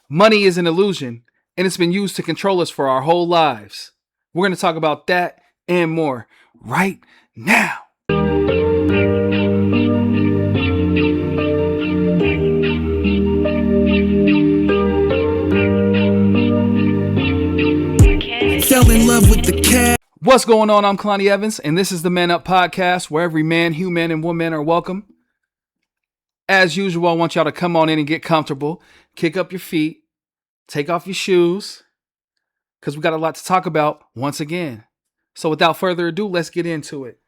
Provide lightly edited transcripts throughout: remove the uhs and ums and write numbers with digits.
Money is an illusion, and it's been used to control us for our whole lives. We're going to talk about that and more right now. Fell in love with the cat. What's going on? I'm Kalani Evans, and this is the Man Up Podcast, where every man, human, and woman are welcome. As usual, I want y'all to come on in and get comfortable. Kick up your feet. Take off your shoes. Because we got a lot to talk about once again. So without further ado, let's get into it.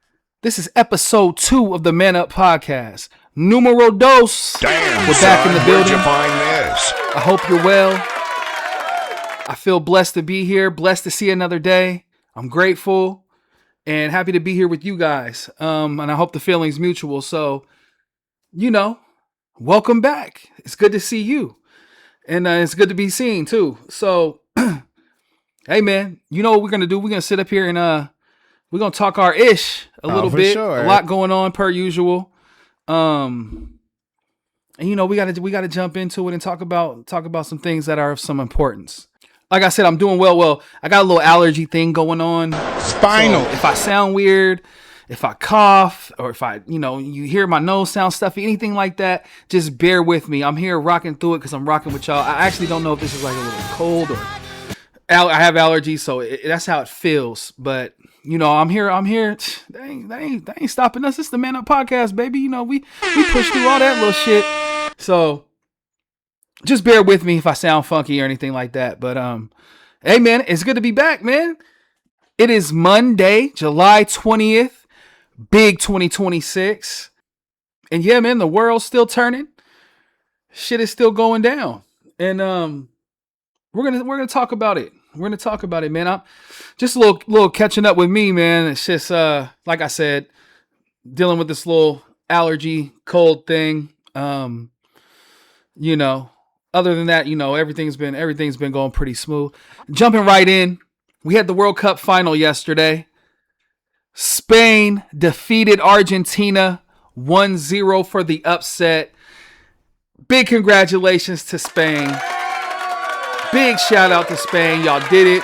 This is episode 2 of the Man Up Podcast. Numero dos. Damn, we're back in the building. Where'd you find this? I hope you're well. I feel blessed to be here. Blessed to see another day. I'm grateful and happy to be here with you guys. And I hope the feeling's mutual. So, welcome back. It's good to see you. And it's good to be seen too. So, hey man, you know what we're going to do? We're going to sit up here and we're going to talk our ish a little bit. Sure. A lot going on per usual. And we got to jump into it and talk about some things that are of some importance. Like I said, I'm doing well. I got a little allergy thing going on. Spinal. So if I sound weird, if I cough, or if I, you hear my nose sound stuffy, anything like that, just bear with me. I'm here rocking through it because I'm rocking with y'all. I actually don't know if this is like a little cold or I have allergies, so that's how it feels. But I'm here. They ain't stopping us. It's the Man Up Podcast, baby. We push through all that little shit. So just bear with me if I sound funky or anything like that. But hey man, it's good to be back, man. It is Monday, July 20th, big 2026. And yeah, man, the world's still turning. Shit is still going down. And we're gonna talk about it. We're gonna talk about it, man. I'm just a little catching up with me, man. It's just like I said, dealing with this little allergy cold thing. Other than that, everything's been going pretty smooth. Jumping right in, we had the World Cup final yesterday. Spain defeated Argentina 1-0 for the upset. Big congratulations to Spain. Big shout out to Spain. Y'all did it.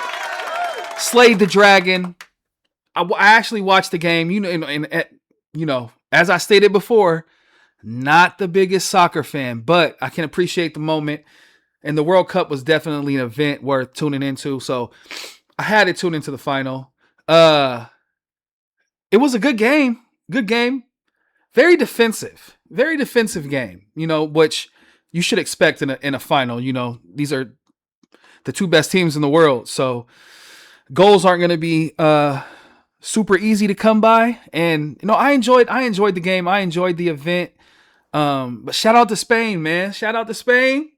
Slayed the dragon. I actually watched the game. As I stated before, not the biggest soccer fan, but I can appreciate the moment. And the World Cup was definitely an event worth tuning into. So I had to tune into the final. It was a good game. Good game. Very defensive game, which you should expect in a final. These are the two best teams in the world. So goals aren't going to be super easy to come by. And, I enjoyed the game. I enjoyed the event. But shout out to Spain, man. Shout out to Spain.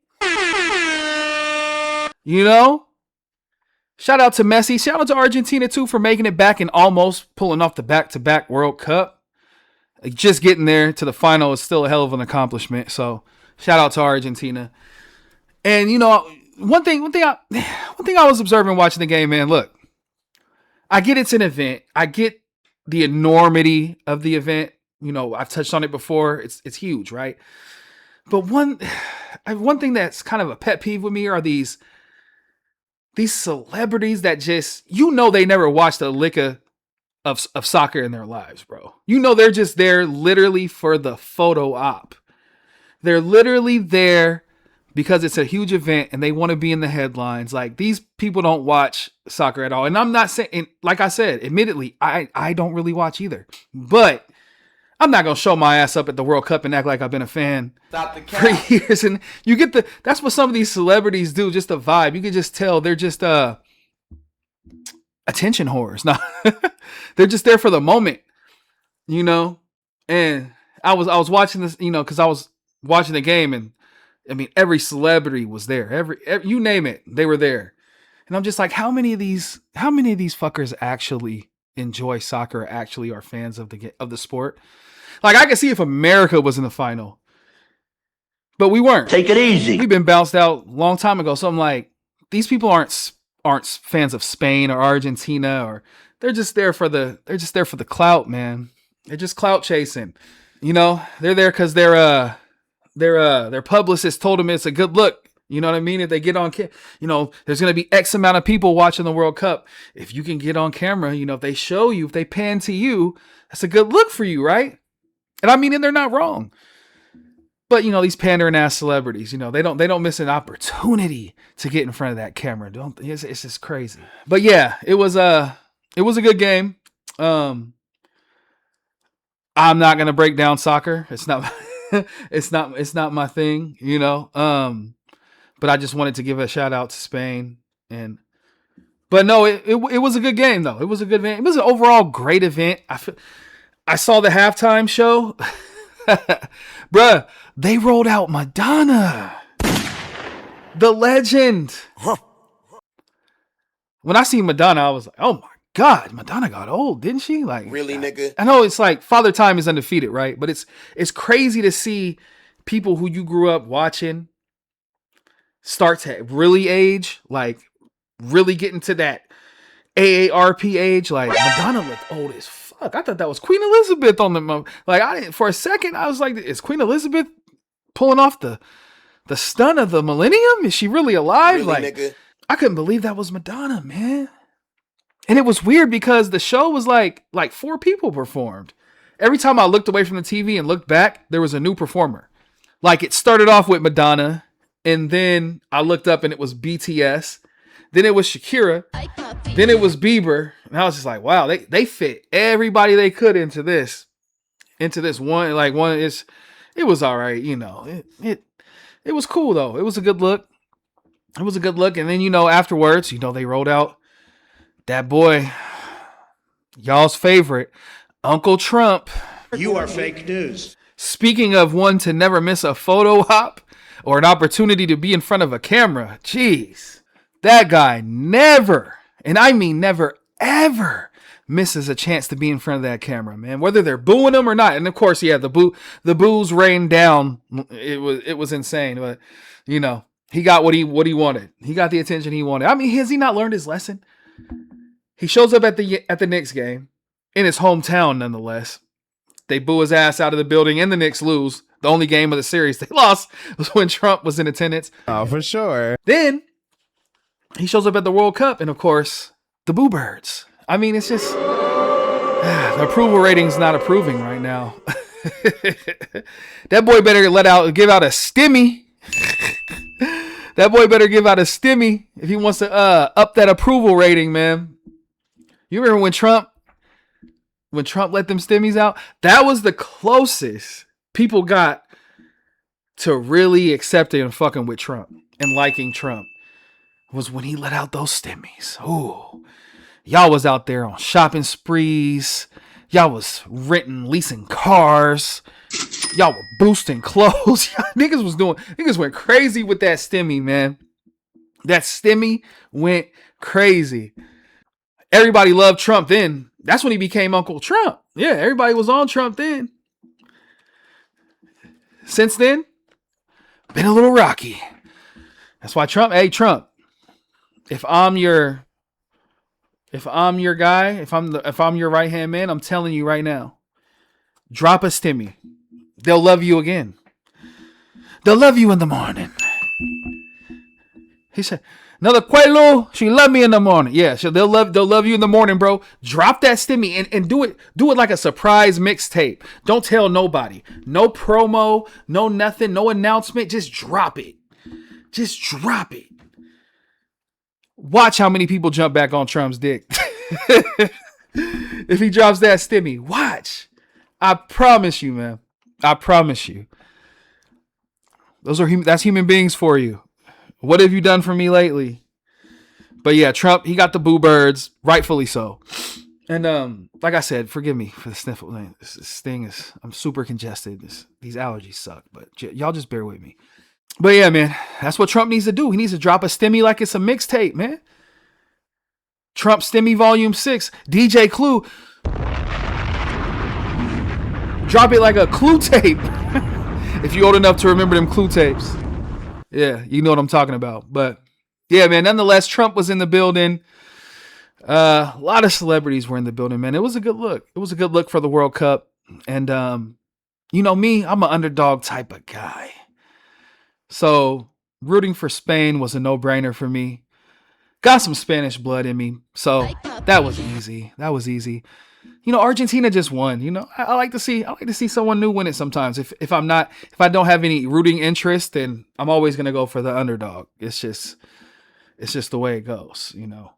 Shout out to Messi. Shout out to Argentina too for making it back and almost pulling off the back-to-back World Cup. Just getting there to the final is still a hell of an accomplishment. So shout out to Argentina. And one thing I was observing watching the game, man. Look, I get it's an event. I get the enormity of the event. I've touched on it before. It's huge, right? But one thing that's kind of a pet peeve with me are these celebrities that just, they never watched a lick of soccer in their lives, bro. They're just there literally for the photo op. They're literally there because it's a huge event and they want to be in the headlines. Like, these people don't watch soccer at all. And I'm not saying, like I said, admittedly, I don't really watch either. But I'm not going to show my ass up at the World Cup and act like I've been a fan for years. And you get that's what some of these celebrities do, just the vibe. You can just tell they're just attention whores. No, they're just there for the moment, And I was watching this, because I was watching the game, and I mean, every celebrity was there. Every you name it, they were there. And I'm just like, how many of these fuckers actually enjoy soccer, actually are fans of the sport? Like, I could see if America was in the final, but we weren't. Take it easy. We've been bounced out a long time ago. So I'm like, these people aren't fans of Spain or Argentina, or they're just there for the clout, man. They're just clout chasing. They're there because their publicist told them it's a good look You know what I mean? If they get on, there's going to be X amount of people watching the World Cup. If you can get on camera, if they show you, if they pan to you, that's a good look for you, right? And I mean, and they're not wrong. But these pandering ass celebrities, they don't miss an opportunity to get in front of that camera. It's just crazy. But yeah, it was a good game. I'm not gonna break down soccer. It's not it's not my thing, But I just wanted to give a shout out to Spain. But no, it was a good game though. It was a good event. It was an overall great event. I saw the halftime show. Bruh, they rolled out Madonna. The legend. When I see Madonna, I was like, oh my God, Madonna got old, didn't she? Like, really, nigga? I know it's like Father Time is undefeated, right? But it's crazy to see people who you grew up watching start to really age, like really get into that AARP age. Like Madonna looked old as fuck. I thought that was Queen Elizabeth on the like. I didn't for a second. I was like, is Queen Elizabeth pulling off the stunt of the millennium? Is she really alive? Really, like, nigga? I couldn't believe that was Madonna, man. And it was weird because the show was like 4 people performed. Every time I looked away from the TV and looked back, there was a new performer. Like it started off with Madonna, and then I looked up and it was BTS. Then it was Shakira. Then it was Bieber. And I was just like, wow, they fit everybody they could into this one. Like one is, it was all right, It was cool though. It was a good look. And then, afterwards, they rolled out that boy, y'all's favorite, Uncle Trump. You are fake news. Speaking of one to never miss a photo op or an opportunity to be in front of a camera. Jeez, that guy never, and I mean never, ever misses a chance to be in front of that camera, man, whether they're booing him or not. And of course, yeah, the boos rained down. It was insane, but he got what he wanted. He got the attention he wanted. I mean, has he not learned his lesson? He shows up at the Knicks game in his hometown, nonetheless. They boo his ass out of the building, and the Knicks lose. The only game of the series they lost was when Trump was in attendance. Oh, for sure. Then he shows up at the World Cup, and of course, the boo birds. I mean, it's just the approval rating's not approving right now. That boy better give out a stimmy. That boy better give out a stimmy if he wants to up that approval rating, man. You remember when Trump let them stimmies out? That was the closest people got to really accepting and fucking with Trump and liking Trump, was when he let out those stimmies. Ooh. Y'all was out there on shopping sprees. Y'all was leasing cars. Y'all were boosting clothes. Niggas went crazy with that stimmy, man. That stimmy went crazy. Everybody loved Trump then. That's when he became Uncle Trump. Yeah, everybody was on Trump then. Since then, been a little rocky. That's why Trump, if I'm your guy, if I'm your right-hand man, I'm telling you right now, drop a stimmy. They'll love you again. They'll love you in the morning. He said, another Quelo, she love me in the morning. Yeah, they'll love you in the morning, bro. Drop that stimmy and do it like a surprise mixtape. Don't tell nobody. No promo, no nothing, no announcement. Just drop it. Just drop it. Watch how many people jump back on Trump's dick. If he drops that stimmy, watch. I promise you, man. I promise you. That's human beings for you. What have you done for me lately? But yeah, Trump, he got the boo birds, rightfully so. And like I said, forgive me for the sniffle. This thing is, I'm super congested. These allergies suck, but y'all just bear with me. But yeah, man, that's what Trump needs to do. He needs to drop a stimmy like it's a mixtape, man. Trump Stimmy Volume 6, DJ Clue. Drop it like a Clue tape. If you're old enough to remember them Clue tapes. Yeah, you know what I'm talking about. But yeah, man, nonetheless, Trump was in the building. A lot of celebrities were in the building, man. It was a good look. It was a good look for the World Cup. And you know me, I'm an underdog type of guy. So Rooting for Spain was a no-brainer for me. Got some Spanish blood in me, so that was easy. That was easy. Argentina just won. I like to see someone new win it sometimes. If I don't have any rooting interest, then I'm always gonna go for the underdog. It's just the way it goes. Now,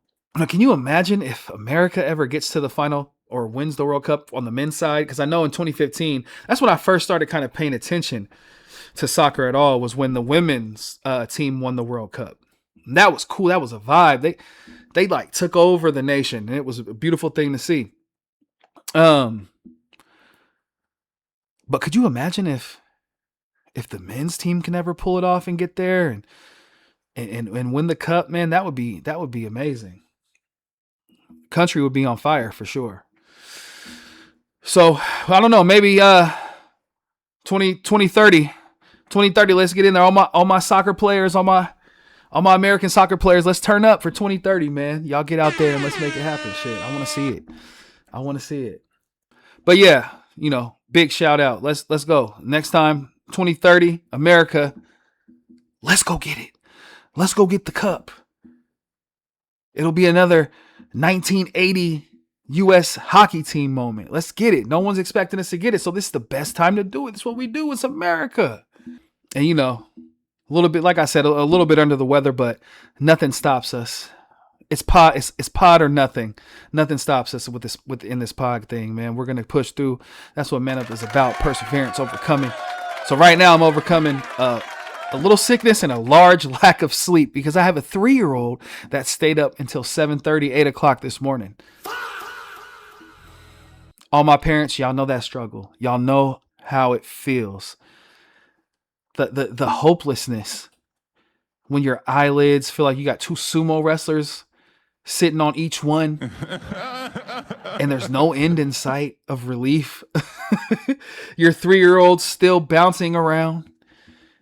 can you imagine if America ever gets to the final or wins the World Cup on the men's side? Because I know in 2015, that's when I first started kind of paying attention to soccer at all, was when the women's team won the World Cup. And that was cool. That was a vibe. They like took over the nation, and it was a beautiful thing to see. But could you imagine if the men's team can ever pull it off and get there and win the cup, man? That would be amazing. Country would be on fire for sure. So I don't know, maybe 2030, let's get in there. All my soccer players, all my American soccer players, let's turn up for 2030, man. Y'all get out there and let's make it happen. Shit, I want to see it. But yeah, big shout out. Let's go. Next time, 2030, America, let's go get it. Let's go get the cup. It'll be another 1980 U.S. hockey team moment. Let's get it. No one's expecting us to get it, so this is the best time to do it. This is what we do. It's America. And a little bit, like I said, a little bit under the weather, but nothing stops us. It's pod or nothing. Nothing stops us within this pod thing, man. We're gonna push through. That's what Man Up is about: perseverance, overcoming. So right now, I'm overcoming a little sickness and a large lack of sleep because I have a 3-year-old that stayed up until 7:30, 8 o'clock this morning. All my parents, y'all know that struggle. Y'all know how it feels. The hopelessness when your eyelids feel like you got 2 sumo wrestlers sitting on each one and there's no end in sight of relief. Your 3-year-old's still bouncing around.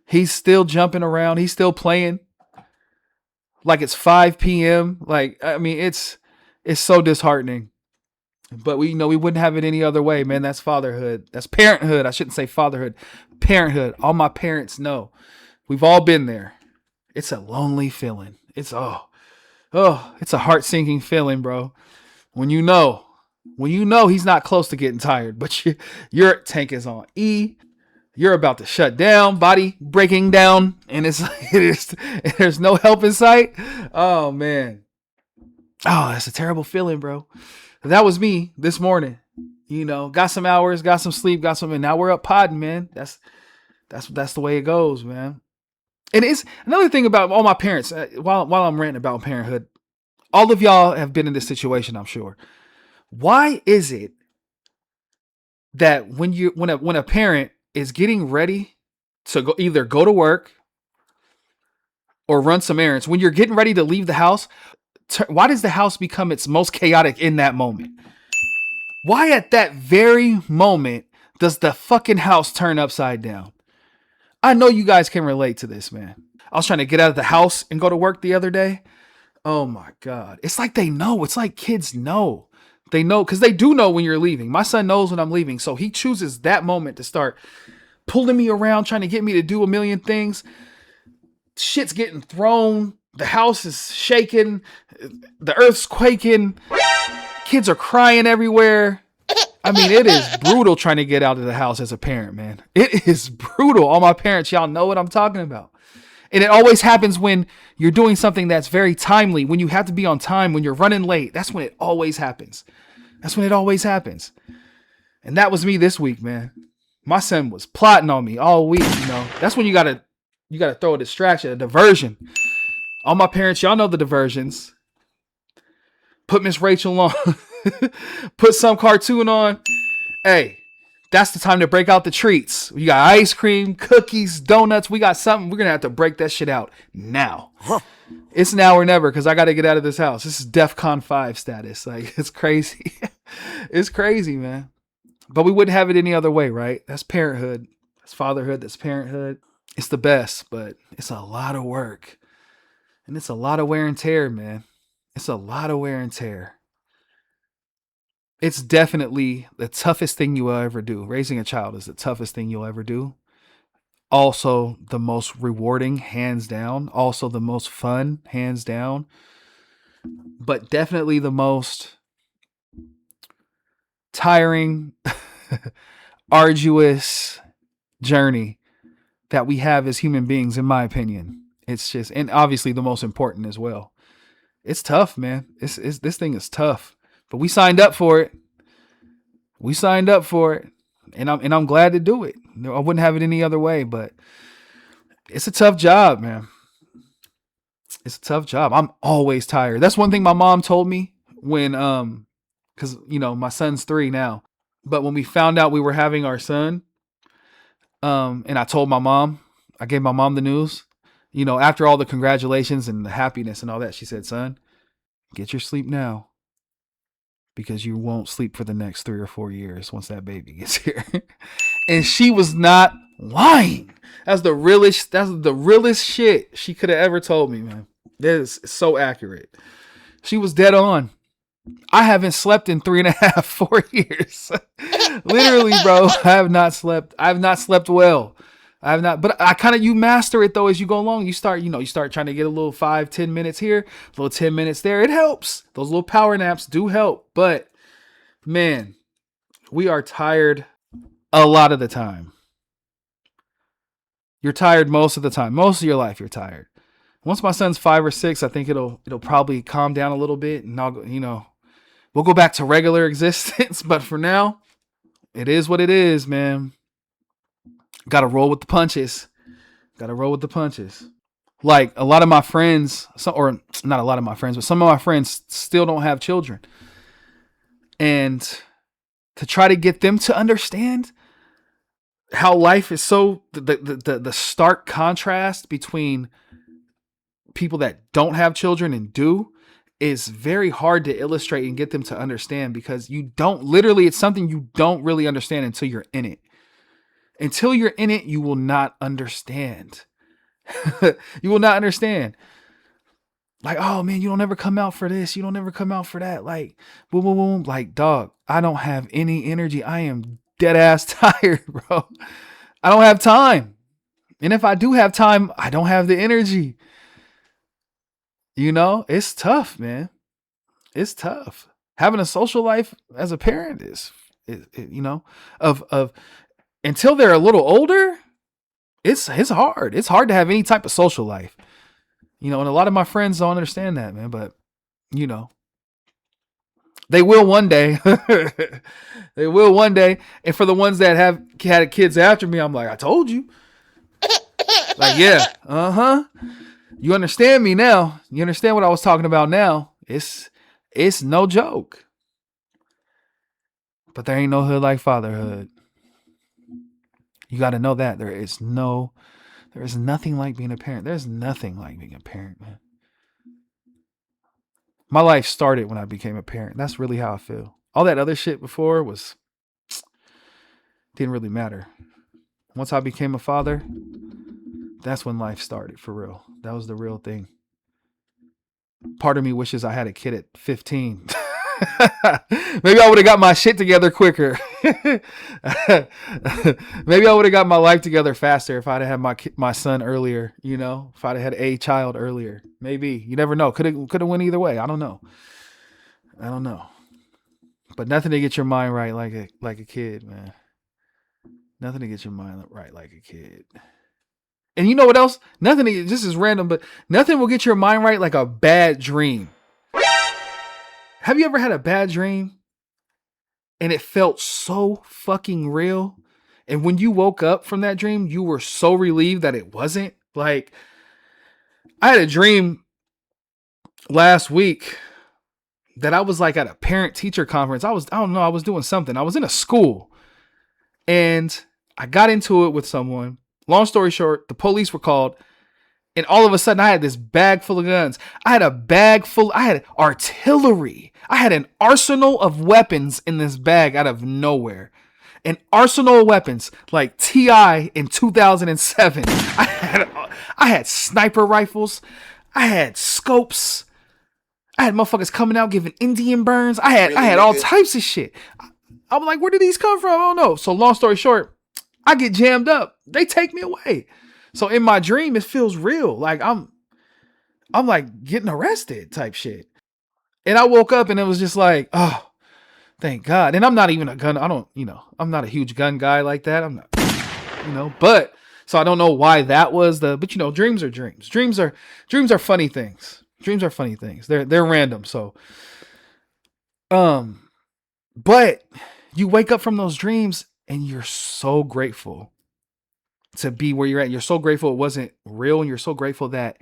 He's still jumping around. He's still playing like it's 5 p.m. It's so disheartening. But we wouldn't have it any other way, man. That's fatherhood. That's parenthood. I shouldn't say fatherhood. Parenthood. All my parents know. We've all been there. It's a lonely feeling. It's a heart-sinking feeling, bro. When you know he's not close to getting tired, but your tank is on E. You're about to shut down, body breaking down, and there's no help in sight. Oh man. Oh, that's a terrible feeling, bro. That was me this morning. Got some hours, got some sleep, and now we're up podding, man. That's the way it goes, man. And it's another thing about all my parents. While I'm ranting about parenthood, all of y'all have been in this situation, I'm sure. Why is it that when a parent is getting ready to either go to work or run some errands, when you're getting ready to leave the house, why does the house become its most chaotic in that moment? Why at that very moment does the fucking house turn upside down? I know you guys can relate to this, man. I was trying to get out of the house and go to work the other day. Oh my God. It's like they know. It's like kids know. They know because they do know when you're leaving. My son knows when I'm leaving. So he chooses that moment to start pulling me around, trying to get me to do a million things. Shit's getting thrown. The house is shaking. The earth's quaking. Kids are crying everywhere. It is brutal trying to get out of the house as a parent, man. It is brutal. All my parents, y'all know what I'm talking about. And it always happens when you're doing something that's very timely, when you have to be on time, when you're running late. That's when it always happens. And that was me this week, man. My son was plotting on me all week, That's when you gotta throw a distraction, a diversion. All my parents, y'all know the diversions. Put Miss Rachel on. Put some cartoon on. Hey, that's the time to break out the treats. We got ice cream, cookies, donuts. We got something. We're going to have to break that shit out now. It's now or never because I got to get out of this house. This is DEFCON 5 status. It's crazy. It's crazy, man. But we wouldn't have it any other way, right? That's parenthood. That's fatherhood. That's parenthood. It's the best, but it's a lot of work. And it's a lot of wear and tear, man. It's a lot of wear and tear. It's definitely the toughest thing you will ever do. Raising a child is the toughest thing you'll ever do. Also the most rewarding, hands down. Also the most fun, hands down. But definitely the most tiring, arduous journey that we have as human beings, in my opinion. It's just, and obviously the most important as well. It's tough, man. This thing is tough, but we signed up for it. We signed up for it, and I'm glad to do it. I wouldn't have it any other way, but it's a tough job, man. It's a tough job. I'm always tired. That's one thing my mom told me when, because my son's 3 now, but when we found out we were having our son, and I told my mom, I gave my mom the news. After all the congratulations and the happiness and all that, she said, "Son, get your sleep now, because you won't sleep for the next 3 or 4 years once that baby gets here." And she was not lying. That's the realest shit she could have ever told me, man. That is so accurate. She was dead on. I haven't slept in 3.5, 4 years. Literally, bro. I have not slept well. I have not, but you master it though as you go along. You start trying to get a little 5-10 minutes here, a little 10 minutes there. It helps. Those little power naps do help. But man, we are tired a lot of the time. You're tired most of the time. Most of your life, you're tired. Once my son's 5 or 6, I think it'll probably calm down a little bit, and we'll go back to regular existence. But for now, it is what it is, man. Got to roll with the punches. Like a lot of my friends, or not a lot of my friends, but some of my friends still don't have children. And to try to get them to understand how life is so, the stark contrast between people that don't have children and do, is very hard to illustrate and get them to understand, because it's something you don't really understand until you're in it. Until you're in it, you will not understand. You will not understand. Like, oh man, you don't ever come out for this. You don't ever come out for that. Like, boom, boom, boom. Like, dog, I don't have any energy. I am dead ass tired, bro. I don't have time. And if I do have time, I don't have the energy. It's tough, man. It's tough. Having a social life as a parent is until they're a little older, it's hard. It's hard to have any type of social life. And a lot of my friends don't understand that, man, but they will one day. They will one day. And for the ones that have had kids after me, I'm like, I told you. Like, yeah, you understand me now. You understand what I was talking about now. It's no joke. But there ain't no hood like fatherhood. You got to know that there is nothing like being a parent. There's nothing like being a parent, man. My life started when I became a parent. That's really how I feel. All that other shit before didn't really matter. Once I became a father, that's when life started for real. That was the real thing. Part of me wishes I had a kid at 15. Maybe I would have got my shit together quicker. Maybe I would have got my life together faster if I'd have had my son earlier, if I'd have had a child earlier. Maybe. You never know. Could have went either way. I don't know. But nothing to get your mind right like a kid, man. Nothing to get your mind right like a kid. And you know what else? This is random, but nothing will get your mind right like a bad dream. Have you ever had a bad dream and it felt so fucking real? And when you woke up from that dream, you were so relieved that it wasn't? Like, I had a dream last week that I was like at a parent teacher conference. I was doing something. I was in a school and I got into it with someone. Long story short, the police were called. And all of a sudden, I had this bag full of guns. I had artillery. I had an arsenal of weapons in this bag out of nowhere. An arsenal of weapons like T.I. in 2007. I had sniper rifles. I had scopes. I had motherfuckers coming out giving Indian burns. I had all types of shit. I'm like, where did these come from? I don't know. So long story short, I get jammed up. They take me away. So in my dream, it feels real. Like I'm like getting arrested type shit. And I woke up and it was just like, oh, thank God. And I'm not even a gun. I'm not a huge gun guy like that. I'm not, but so I don't know why that was but dreams are dreams. Dreams are funny things. Dreams are funny things. They're random. So, but you wake up from those dreams and you're so grateful to be where you're at. You're so grateful it wasn't real. And you're so grateful that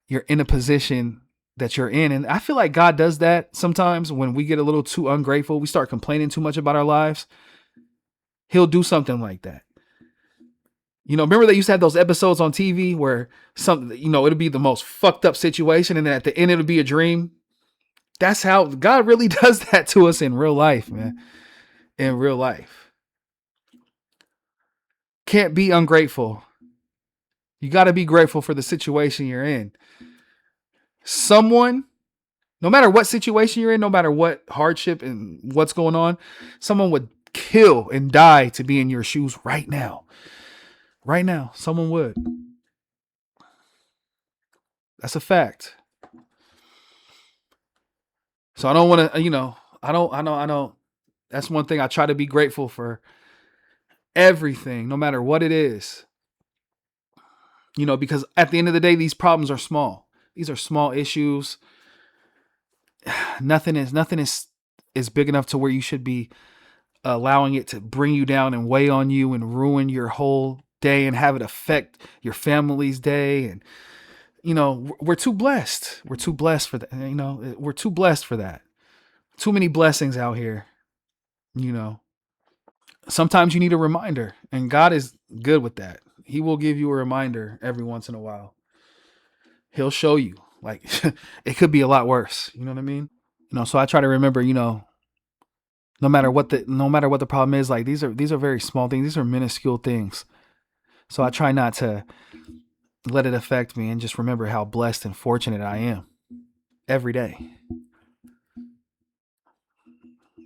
you're in a position that you're in. And I feel like God does that sometimes when we get a little too ungrateful. We start complaining too much about our lives. He'll do something like that. Remember they used to have those episodes on TV where it'll be the most fucked up situation. And then at the end, it'll be a dream. That's how God really does that to us in real life, man. In real life. Can't be ungrateful. You got to be grateful for the situation you're in. Someone, no matter what situation you're in, no matter what hardship and what's going on, someone would kill and die to be in your shoes right now. Right now, someone would. That's a fact. So I don't want to, I don't. That's one thing I try to be grateful for everything, no matter what it is. Because at the end of the day, these problems are small. These are small issues. Nothing is big enough to where you should be allowing it to bring you down and weigh on you and ruin your whole day and have it affect your family's day. And, we're too blessed. We're too blessed for that. We're too blessed for that. Too many blessings out here. Sometimes you need a reminder, and God is good with that. He will give you a reminder every once in a while. He'll show you like it could be a lot worse. You know what I mean? So I try to remember, no matter what the problem is, like these are very small things. These are minuscule things. So I try not to let it affect me and just remember how blessed and fortunate I am every day.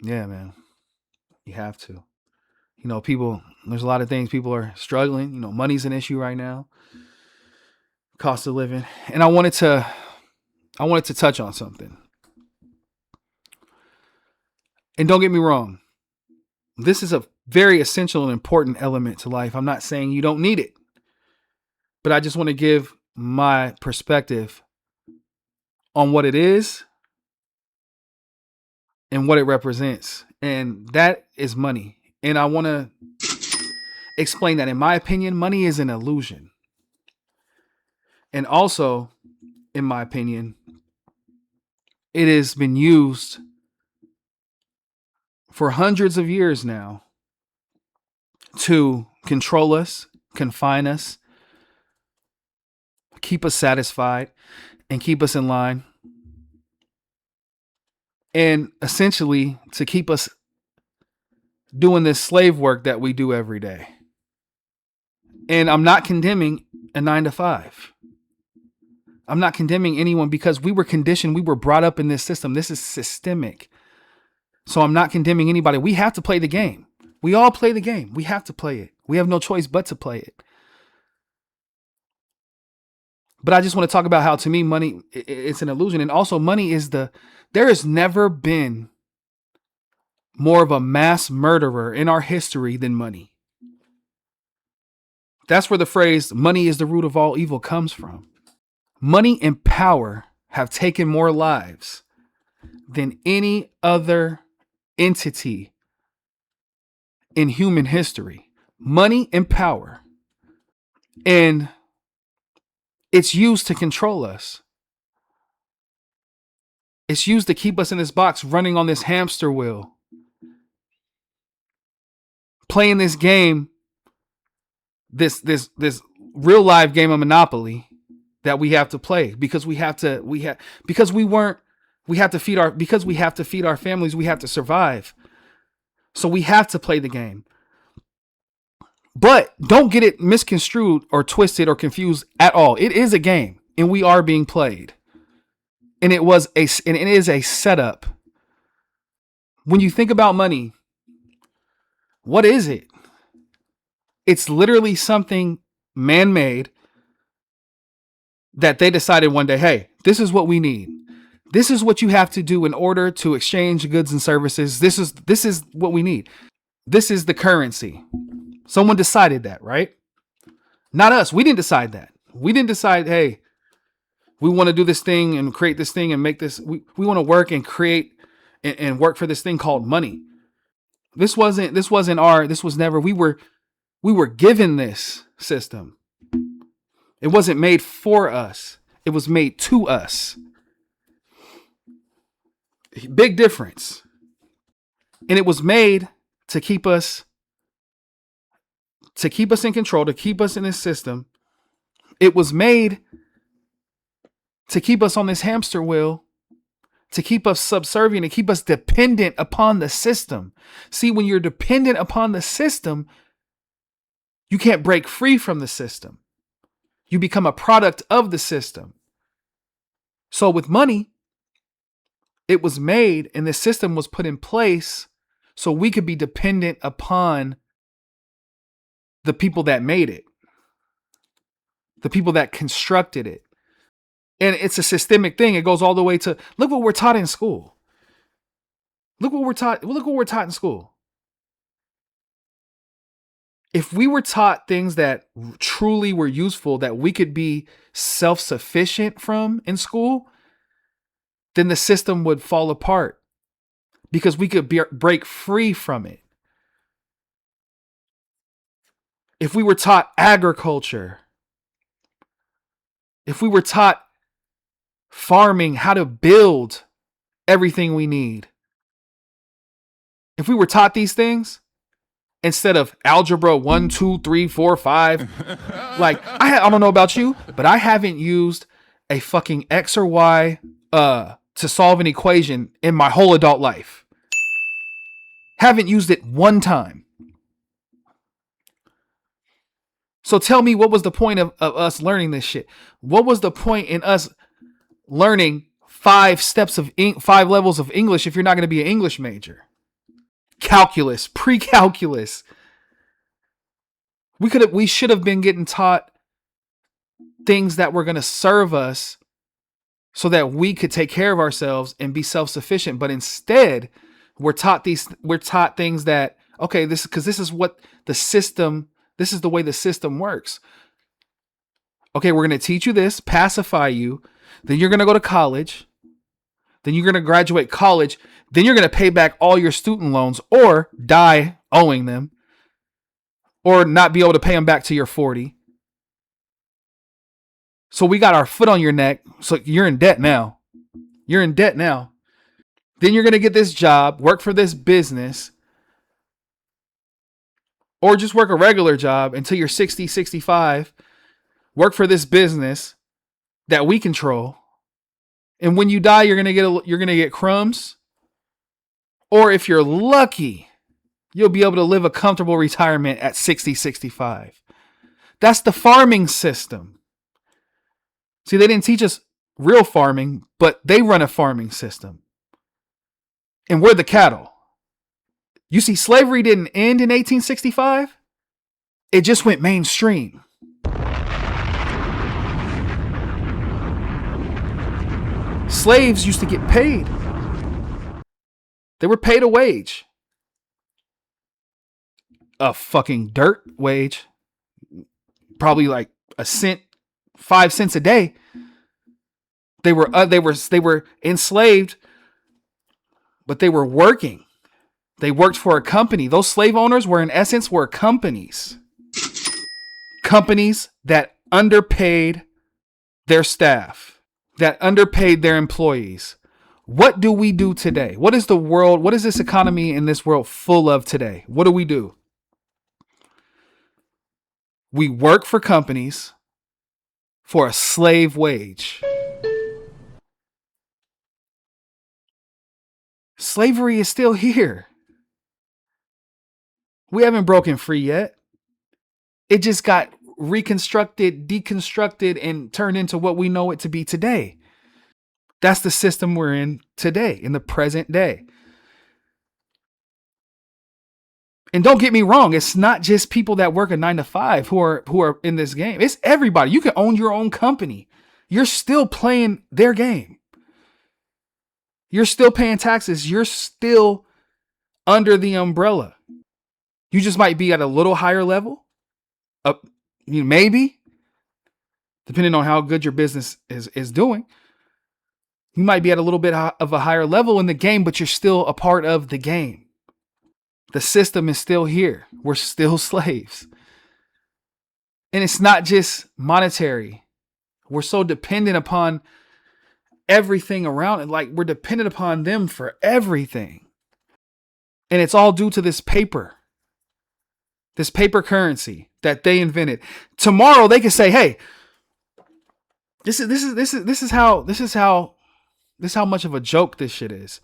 Yeah, man. You have to. There's a lot of things people are struggling. Money's an issue right now. Cost of living. And I wanted to touch on something. And don't get me wrong. This is a very essential and important element to life. I'm not saying you don't need it. But I just want to give my perspective on what it is and what it represents. And that is money. And I want to explain that in my opinion, money is an illusion. And also, in my opinion, it has been used for hundreds of years now to control us, confine us, keep us satisfied, and keep us in line. And essentially to keep us doing this slave work that we do every day. And I'm not condemning a 9-to-5. I'm not condemning anyone because we were conditioned. We were brought up in this system. This is systemic. So I'm not condemning anybody. We have to play the game. We all play the game. We have to play it. We have no choice but to play it. But I just want to talk about how, to me, money, it's an illusion. And also money there has never been more of a mass murderer in our history than money. That's where the phrase money is the root of all evil comes from. Money and power have taken more lives than any other entity in human history. Money and power. And it's used to control us. It's used to keep us in this box, running on this hamster wheel, playing this game, this real life game of Monopoly that we have to play because we have to feed our families, we have to survive. So we have to play the game. But don't get it misconstrued or twisted or confused at all. It is a game and we are being played. And it is a setup. When you think about money, what is it? It's literally something man-made that they decided one day, hey, this is what we need. This is what you have to do in order to exchange goods and services. This is what we need. This is the currency. Someone decided that, right? Not us. We didn't decide that. We didn't decide, hey, we want to do this thing and create this thing and make this. We want to work and create and work for this thing called money. This was never, we were given this system. It wasn't made for us. It was made to us. Big difference. And it was made to keep us in control, to keep us in this system. It was made to keep us on this hamster wheel, to keep us subservient, to keep us dependent upon the system. See, when you're dependent upon the system, you can't break free from the system. You become a product of the system. So with money, it was made and the system was put in place so we could be dependent upon the people that made it, the people that constructed it. And it's a systemic thing. It goes all the way to, look what we're taught in school. Look what we're taught in school. If we were taught things that truly were useful, that we could be self-sufficient from in school, then the system would fall apart because we could break free from it. If we were taught agriculture, if we were taught farming, how to build everything we need, if we were taught these things instead of algebra 1, 2, 3, 4, 5, like I don't know about you, but I haven't used a fucking X or Y to solve an equation in my whole adult life. Haven't used it one time. So tell me, what was the point of us learning this shit? What was the point in us learning 5 levels of English if you're not going to be an English major? Calculus, pre-calculus. We should have been getting taught things that were going to serve us so that we could take care of ourselves and be self-sufficient. But instead, we're taught things that, okay, this is what the system, this is the way the system works. Okay, we're going to teach you this, pacify you, then you're going to go to college, then you're going to graduate college, then you're going to pay back all your student loans or die owing them or not be able to pay them back till you're 40. So we got our foot on your neck. So you're in debt now. You're in debt now. Then you're going to get this job, work for this business, or just work a regular job until you're 60, 65, work for this business that we control. And when you die, you're going to get crumbs. Or if you're lucky, you'll be able to live a comfortable retirement at 60, 65. That's the farming system. See, they didn't teach us real farming, but they run a farming system. And we're the cattle. You see, slavery didn't end in 1865. It just went mainstream. Slaves used to get paid. They were paid a wage. A fucking dirt wage. Probably like a cent, 5 cents a day. They were enslaved, but they were working. They worked for a company. Those slave owners were, in essence, companies. Companies that underpaid their staff, that underpaid their employees. What do we do today? What is the world? What is this economy in this world full of today? What do? We work for companies for a slave wage. Slavery is still here. We haven't broken free yet. It just got reconstructed, deconstructed, and turned into what we know it to be today. That's the system we're in today, in the present day. And don't get me wrong, it's not just people that work a 9 to 5 who are in this game. It's everybody. You can own your own company. You're still playing their game. You're still paying taxes. You're still under the umbrella. You just might be at a little higher level. Maybe, depending on how good your business is doing. You might be at a little bit of a higher level in the game, but you're still a part of the game. The system is still here. We're still slaves. And it's not just monetary. We're so dependent upon everything around it. Like, we're dependent upon them for everything. And it's all due to this paper currency that they invented. Tomorrow they can say, hey, this is how much of a joke this shit is.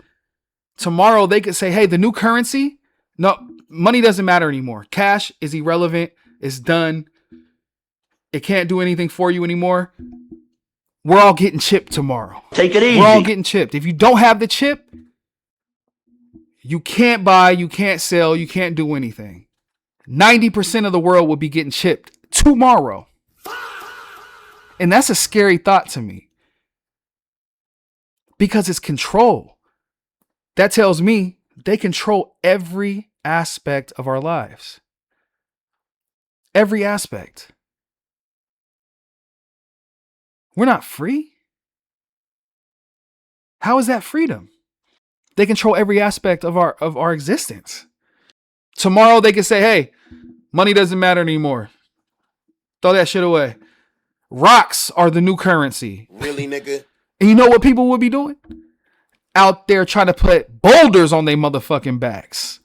Tomorrow they could say, hey, the new currency, no, money doesn't matter anymore. Cash is irrelevant. It's done. It can't do anything for you anymore. We're all getting chipped tomorrow. Take it easy. We're all getting chipped. If you don't have the chip, you can't buy, you can't sell, you can't do anything. 90% of the world will be getting chipped tomorrow. And that's a scary thought to me. Because it's control. That tells me they control every aspect of our lives. Every aspect. We're not free. How is that freedom? They control every aspect of our existence. Tomorrow they can say, hey, money doesn't matter anymore. Throw that shit away. Rocks are the new currency. Really, nigga? And you know what people would be doing? Out there trying to put boulders on their motherfucking backs.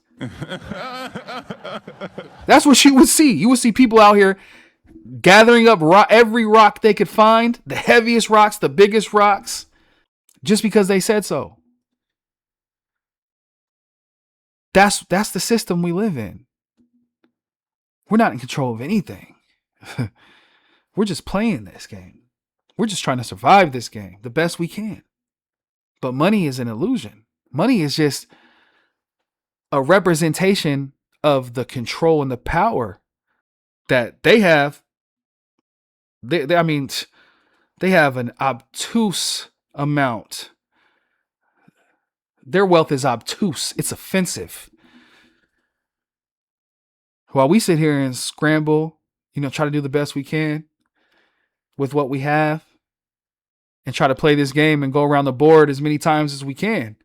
That's what you would see. You would see people out here gathering up every rock they could find, the heaviest rocks, the biggest rocks, just because they said so. That's the system we live in. We're not in control of anything. We're just playing this game. We're just trying to survive this game the best we can. But money is an illusion. Money is just a representation of the control and the power that they have. They have an obtuse amount. Their wealth is obtuse. It's offensive. While we sit here and scramble, try to do the best we can with what we have and try to play this game and go around the board as many times as we can.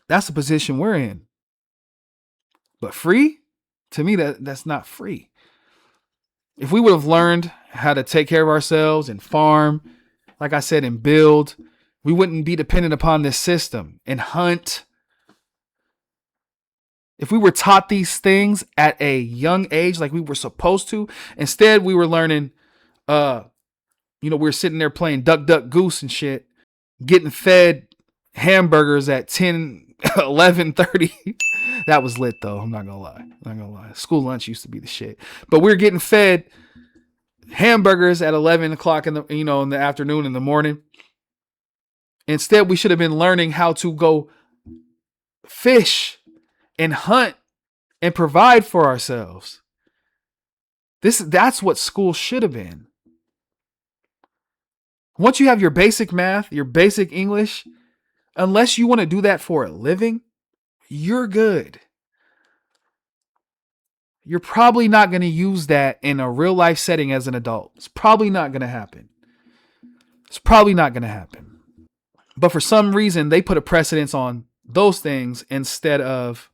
That's the position we're in. But free? To me, that's not free. If we would have learned how to take care of ourselves and farm, like I said, and build, we wouldn't be dependent upon this system and hunt. If we were taught these things at a young age, like we were supposed to, instead we were learning, we were sitting there playing Duck, Duck, Goose and shit, getting fed hamburgers at 10, 11:30. That was lit though. I'm not gonna lie. School lunch used to be the shit. But we were getting fed hamburgers at 11 o'clock in the afternoon, in the morning. Instead, we should have been learning how to go fish and hunt and provide for ourselves. That's what school should have been. Once you have your basic math, your basic English, unless you want to do that for a living, you're good. You're probably not going to use that in a real life setting as an adult. It's probably not going to happen. But for some reason, they put a precedence on those things instead of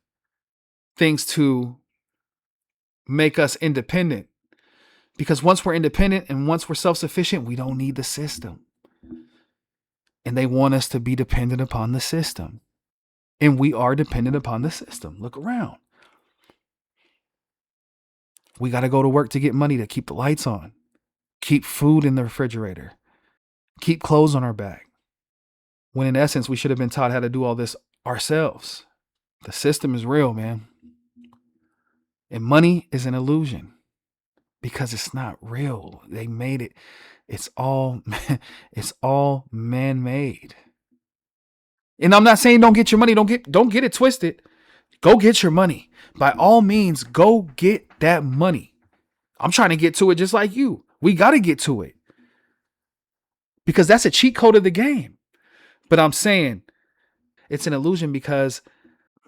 things to make us independent. Because once we're independent and once we're self-sufficient, we don't need the system. And they want us to be dependent upon the system. And we are dependent upon the system. Look around. We got to go to work to get money to keep the lights on, keep food in the refrigerator, keep clothes on our back. When in essence, we should have been taught how to do all this ourselves. The system is real, man. And money is an illusion because it's not real. They made it. It's all man-made. And I'm not saying don't get your money. Don't get it twisted. Go get your money. By all means, go get that money. I'm trying to get to it just like you. We got to get to it because that's a cheat code of the game. But I'm saying it's an illusion because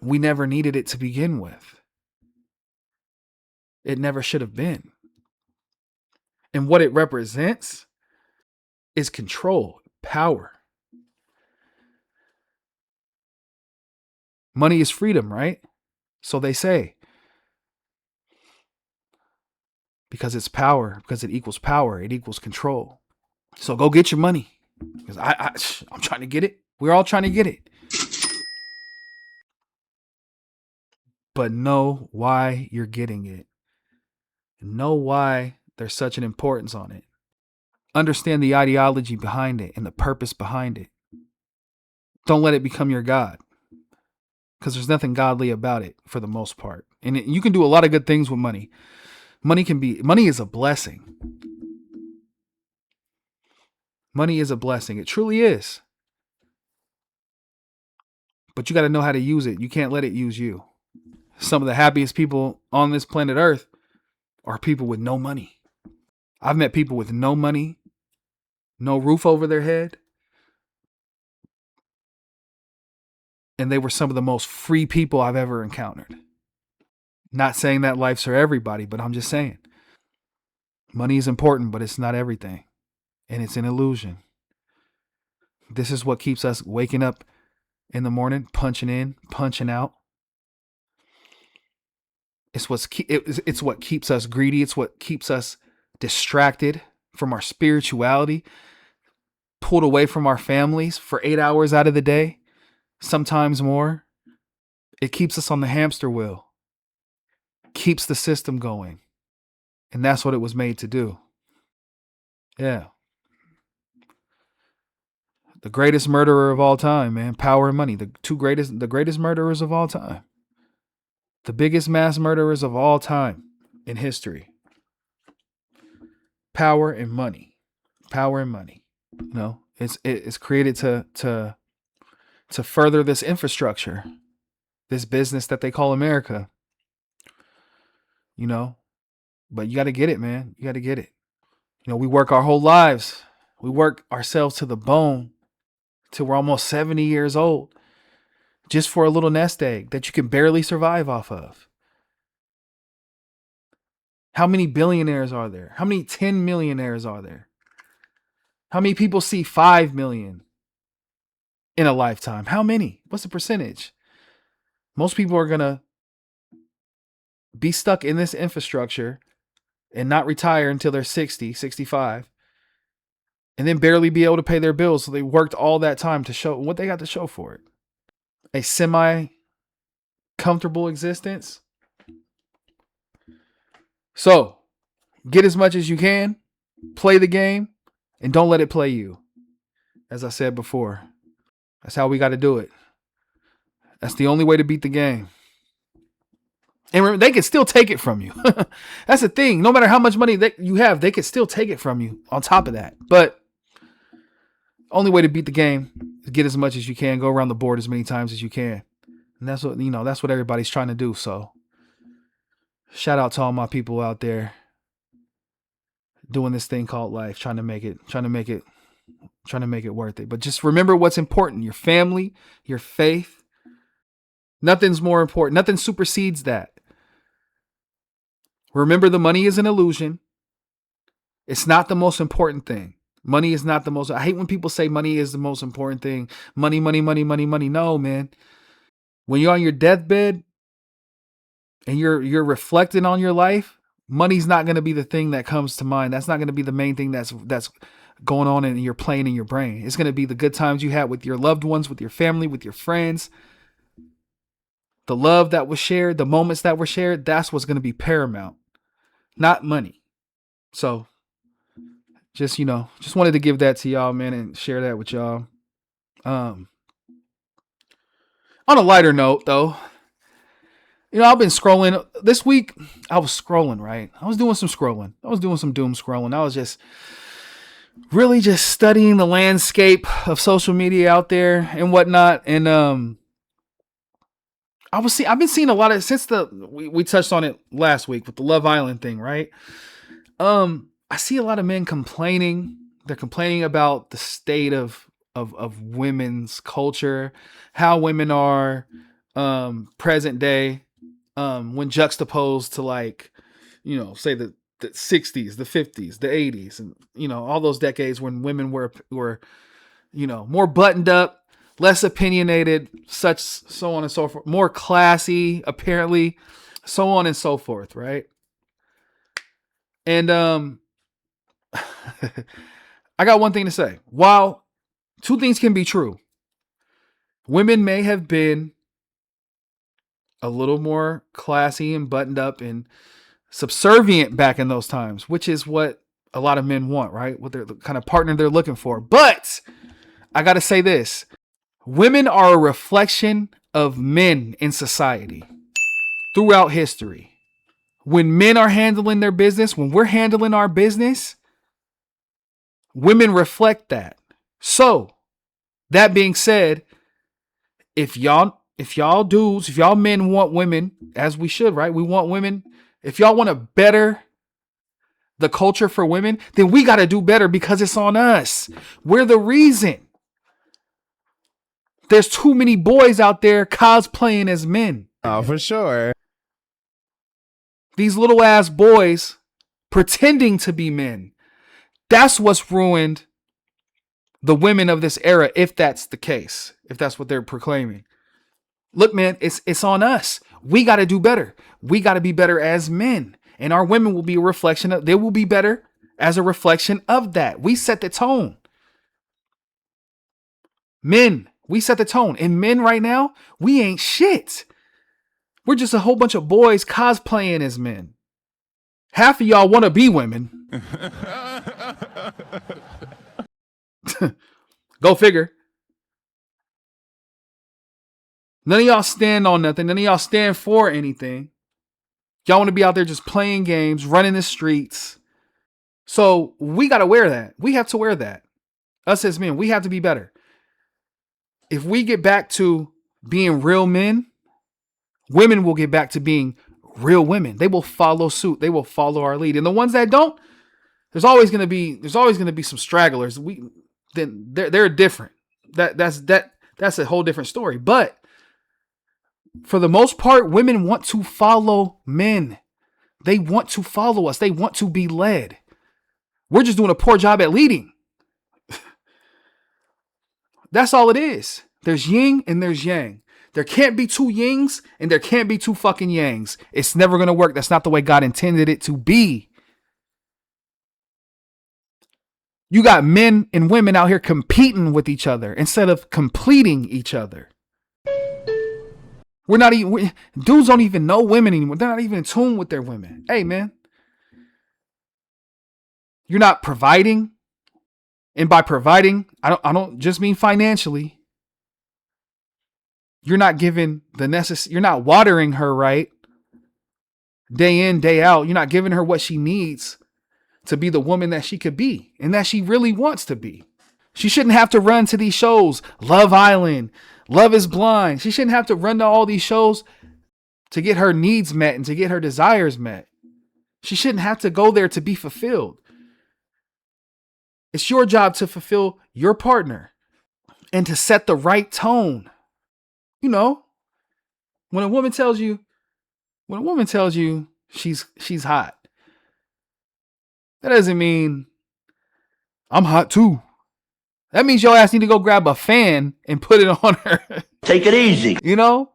we never needed it to begin with. It never should have been. And what it represents is control, power. Money is freedom, right? So they say. Because it's power, because it equals power, it equals control. So go get your money. Because I'm trying to get it. We're all trying to get it. But know why you're getting it. Know why there's such an importance on it. Understand the ideology behind it and the purpose behind it. Don't let it become your God. Because there's nothing godly about it for the most part. And you can do a lot of good things with money. Money is a blessing. Money is a blessing. It truly is. But you got to know how to use it. You can't let it use you. Some of the happiest people on this planet Earth are people with no money. I've met people with no money, no roof over their head. And they were some of the most free people I've ever encountered. Not saying that life's for everybody, but I'm just saying. Money is important, but it's not everything. And it's an illusion. This is what keeps us waking up in the morning, punching in, punching out. It's what keeps us greedy. It's what keeps us distracted from our spirituality, pulled away from our families for 8 hours out of the day, sometimes more. It keeps us on the hamster wheel, keeps the system going. And that's what it was made to do. Yeah. The greatest murderer of all time, man. Power and money. The greatest murderers of all time. The biggest mass murderers of all time in history. Power and money. Power and money. You know, it's created to further this infrastructure, this business that they call America. You know, but you got to get it, man. You got to get it. You know, we work our whole lives. We work ourselves to the bone till we're almost 70 years old just for a little nest egg that you can barely survive off of. How many billionaires are there? How many 10 millionaires are there? How many people see 5 million in a lifetime? How many? What's the percentage? Most people are going to be stuck in this infrastructure and not retire until they're 60, 65, and then barely be able to pay their bills. So they worked all that time to show what they got to show for it. A semi-comfortable existence. So get as much as you can, play the game, and don't let it play you. As I said before, that's how we got to do it. That's the only way to beat the game. And remember, they can still take it from you. That's the thing. No matter how much money you have, they can still take it from you on top of that. But only way to beat the game is get as much as you can, go around the board as many times as you can. And that's what everybody's trying to do. So shout out to all my people out there doing this thing called life, trying to make it worth it. But just remember what's important. Your family, your faith. Nothing's more important. Nothing supersedes that. Remember, the money is an illusion. It's not the most important thing. Money is not the most. I hate when people say money is the most important thing. Money, money, money, money, money. No, man. When you're on your deathbed and you're reflecting on your life, money's not going to be the thing that comes to mind. That's not going to be the main thing that's going on and you're playing in your brain. It's going to be the good times you had with your loved ones, with your family, with your friends. The love that was shared, the moments that were shared, that's what's going to be paramount, not money. So just wanted to give that to y'all, man, and share that with y'all. On a lighter note, though, I've been scrolling this week. I was scrolling, right? I was doing some scrolling. I was doing some doom scrolling. I was just really just studying the landscape of social media out there and whatnot. And I've been seeing a lot of since we touched on it last week with the Love Island thing, right? I see a lot of men complaining. They're complaining about the state of women's culture, how women are present day, when juxtaposed to like, say the 60s, the 50s, the 80s, and all those decades when women were more buttoned up, less opinionated, such so on and so forth, more classy, apparently, so on and so forth, right? And I got one thing to say. While two things can be true, women may have been a little more classy and buttoned up and subservient back in those times, which is what a lot of men want, right? What the kind of partner they're looking for. But I got to say this. Women are a reflection of men in society throughout history. When men are handling their business, when we're handling our business, women reflect that. So, that being said, if y'all dudes, if y'all men want women, as we should, right? We want women. If y'all want to better the culture for women, then we got to do better because it's on us. We're the reason. There's too many boys out there cosplaying as men. Oh, for sure. These little ass boys pretending to be men. That's what's ruined the women of this era, if that's the case, if that's what they're proclaiming. Look, man, it's on us. We got to do better. We got to be better as men. And our women will be a reflection of, they will be better as a reflection of that. We set the tone. Men, we set the tone. And men right now, we ain't shit. We're just a whole bunch of boys cosplaying as men. Half of y'all want to be women. Go figure. None of y'all stand on nothing. None of y'all stand for anything. Y'all want to be out there just playing games, running the streets. So we got to wear that. We have to wear that. Us as men, we have to be better. If we get back to being real men, women will get back to being real women. They will follow suit. They will follow our lead. And the ones that don't, there's always going to be some stragglers. Then they're different. That's a whole different story. But for the most part, women want to follow men. They want to follow us. They want to be led. We're just doing a poor job at leading. That's all it is. There's yin and there's yang. There can't be two yings and there can't be two fucking yangs. It's never going to work. That's not the way God intended it to be. You got men and women out here competing with each other instead of completing each other. Dudes don't even know women anymore. They're not even in tune with their women. Hey, man. You're not providing. And by providing, I don't just mean financially. You're not giving you're not watering her right. Day in, day out. You're not giving her what she needs to be the woman that she could be and that she really wants to be. She shouldn't have to run to these shows. Love Island, Love is Blind. She shouldn't have to run to all these shows to get her needs met and to get her desires met. She shouldn't have to go there to be fulfilled. It's your job to fulfill your partner and to set the right tone. You know, when a woman tells you she's hot, that doesn't mean I'm hot too. That means your ass need to go grab a fan and put it on her. Take it easy. You know?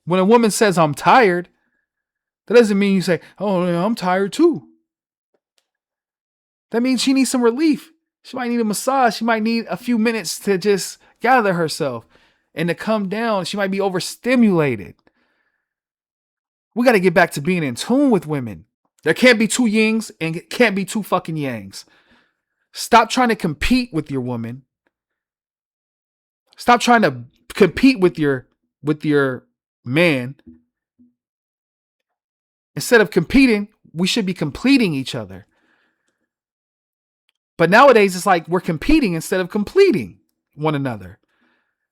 When a woman says I'm tired, that doesn't mean you say, oh, yeah, I'm tired too. That means she needs some relief. She might need a massage. She might need a few minutes to just gather herself and to come down. She might be overstimulated. We got to get back to being in tune with women. There can't be two yings and it can't be two fucking yangs. Stop trying to compete with your woman. Stop trying to compete with your man. Instead of competing, we should be completing each other. But nowadays, it's like we're competing instead of completing one another.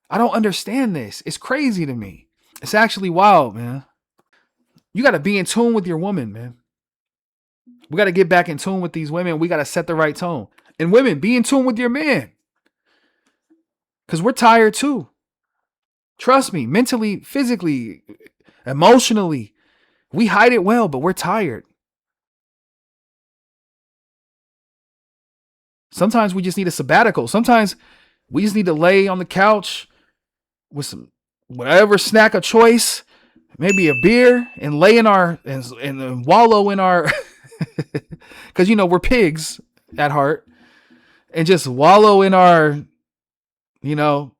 I don't understand this. It's crazy to me. It's actually wild, man. You got to be in tune with your woman, man. We got to get back in tune with these women. We got to set the right tone. And women, be in tune with your man. Because we're tired too. Trust me, mentally, physically, emotionally. We hide it well, but we're tired. Sometimes we just need a sabbatical. Sometimes we just need to lay on the couch with some whatever snack of choice, maybe a beer, and lay in our and wallow in our because we're pigs at heart, and just wallow in our you know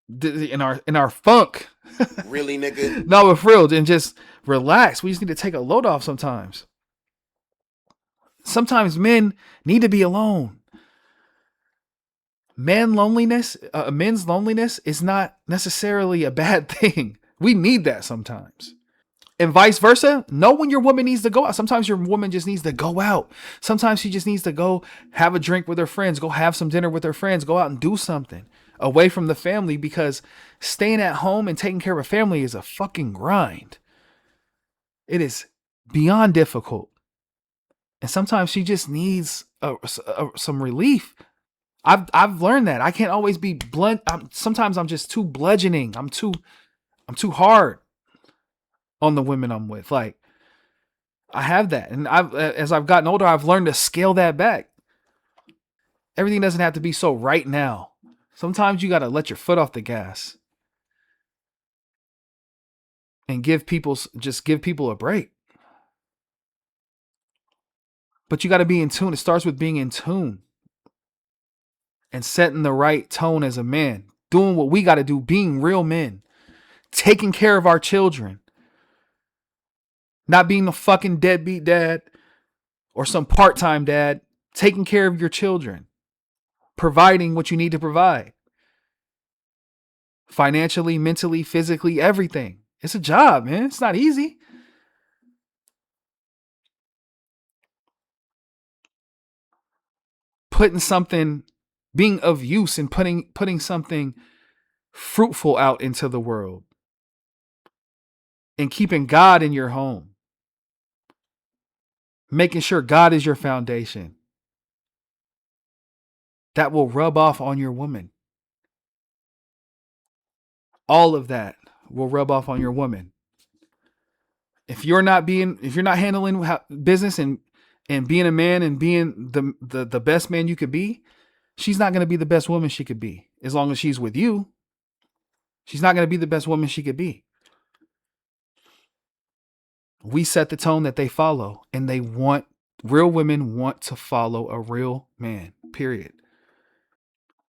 in our funk. Really, nigga? No, we're thrilled and just relax. We just need to take a load off sometimes. Sometimes men need to be alone. Men's loneliness is not necessarily a bad thing. We need that sometimes. And vice versa. Know when your woman needs to go out. Sometimes your woman just needs to go out. Sometimes she just needs to go have a drink with her friends, go have some dinner with her friends, go out and do something away from the family, because staying at home and taking care of a family is a fucking grind. It is beyond difficult. And sometimes she just needs some relief. I've learned that I can't always be blunt. Sometimes I'm just too bludgeoning. I'm too hard on the women I'm with. Like, I have that, and as I've gotten older, I've learned to scale that back. Everything doesn't have to be so right now. Sometimes you got to let your foot off the gas and give people a break. But you got to be in tune. It starts with being in tune and setting the right tone as a man, doing what we got to do, being real men, taking care of our children, not being a fucking deadbeat dad or some part-time dad, taking care of your children, providing what you need to provide. Financially, mentally, physically, everything. It's a job, man. It's not easy. Putting something, being of use, and putting something fruitful out into the world, and keeping God in your home. Making sure God is your foundation. That will rub off on your woman. All of that will rub off on your woman. If you're not handling business and being a man and being the best man you could be, she's not going to be the best woman she could be. As long as she's with you, she's not going to be the best woman she could be. We set the tone that they follow, and real women want to follow a real man, period.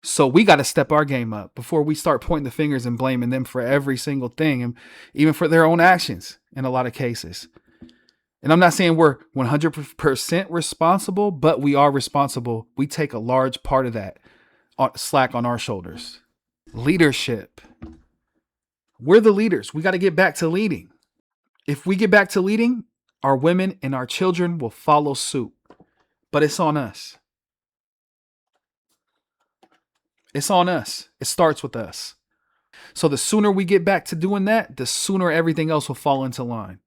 So we got to step our game up before we start pointing the fingers and blaming them for every single thing, and even for their own actions in a lot of cases. And I'm not saying we're 100% responsible, but we are responsible. We take a large part of that slack on our shoulders. Leadership. We're the leaders. We got to get back to leading. If we get back to leading, our women and our children will follow suit. But it's on us. It's on us. It starts with us. So the sooner we get back to doing that, the sooner everything else will fall into line.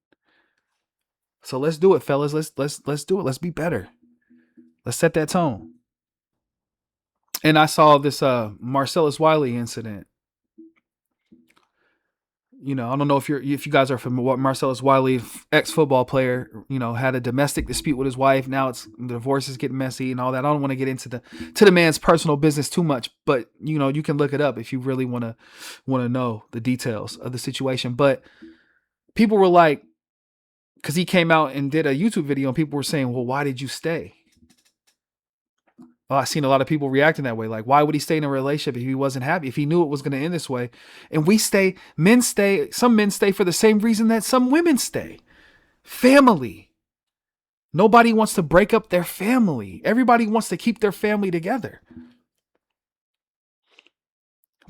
So let's do it, fellas. Let's do it. Let's be better. Let's set that tone. And I saw this Marcellus Wiley incident. I don't know if you guys are familiar. What Marcellus Wiley, ex-football player, had a domestic dispute with his wife. Now the divorce is getting messy and all that. I don't want to get into the man's personal business too much, but you can look it up if you really want to know the details of the situation. But people were like, because he came out and did a YouTube video, and people were saying, well, why did you stay? Well, I've seen a lot of people reacting that way. Like, why would he stay in a relationship if he wasn't happy, if he knew it was going to end this way? And some men stay for the same reason that some women stay. Family. Nobody wants to break up their family. Everybody wants to keep their family together.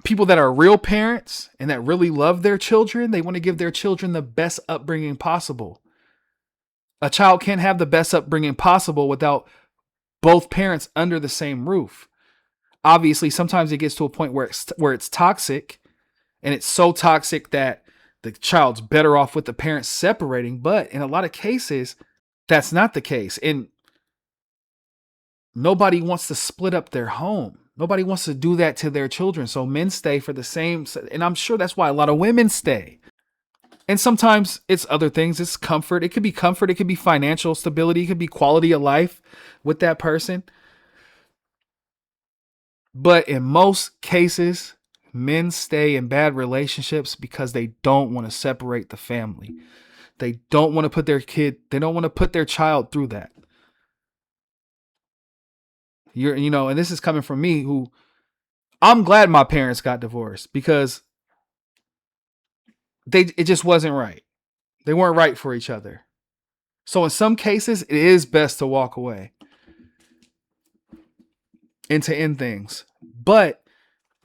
People that are real parents and that really love their children, they want to give their children the best upbringing possible. A child can't have the best upbringing possible without both parents under the same roof. Obviously, sometimes it gets to a point where it's toxic, and it's so toxic that the child's better off with the parents separating. But in a lot of cases, that's not the case. And nobody wants to split up their home. Nobody wants to do that to their children. So men stay for the same. And I'm sure that's why a lot of women stay. And sometimes it's other things. It's comfort. It could be comfort. It could be financial stability. It could be quality of life with that person. But in most cases, men stay in bad relationships because they don't want to separate the family. They don't want to put they don't want to put their child through that. And this is coming from me, who I'm glad my parents got divorced, because it just wasn't right. They weren't right for each other. So in some cases, it is best to walk away and to end things. But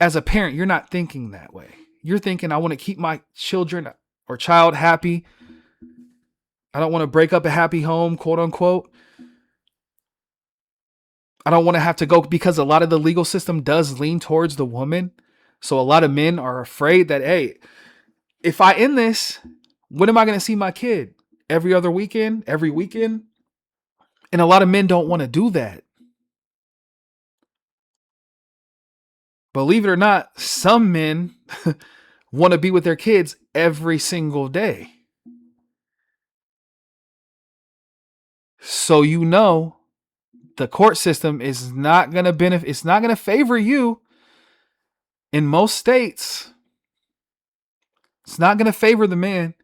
as a parent, you're not thinking that way. You're thinking, I want to keep my children or child happy. I don't want to break up a happy home, quote unquote. I don't want to have to go, because a lot of the legal system does lean towards the woman. So a lot of men are afraid that, hey, if I end this, when am I going to see my kid? Every other weekend? Every weekend? And a lot of men don't want to do that. Believe it or not, some men want to be with their kids every single day. So the court system is not going to benefit. It's not going to favor you in most states. It's not going to favor the man.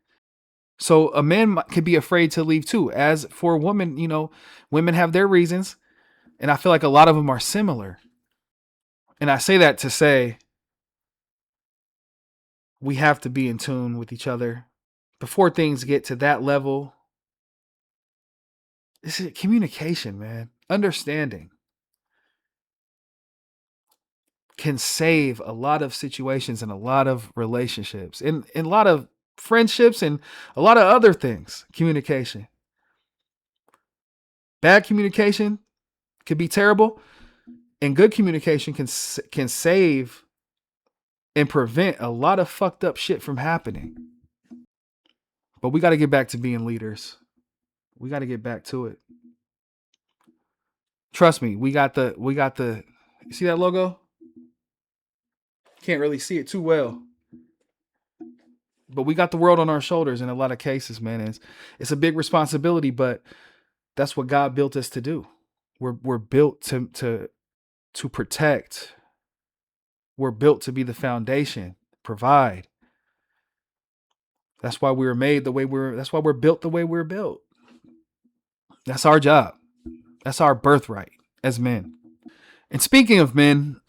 So a man could be afraid to leave too. As for women, women have their reasons. And I feel like a lot of them are similar. And I say that to say, we have to be in tune with each other before things get to that level. This is communication, man. Understanding can save a lot of situations and a lot of relationships and a lot of friendships and a lot of other things. Communication. Bad communication could be terrible, and good communication can save and prevent a lot of fucked up shit from happening. But we got to get back to being leaders. We got to get back to it. Trust me, we got the you see that logo? Can't really see it too well. But we got the world on our shoulders in a lot of cases, man. It's a big responsibility, but that's what God built us to do. We're built to protect. We're built to be the foundation, provide. That's why we were made the way that's why we're built the way we're built. That's our job. That's our birthright as men. And speaking of men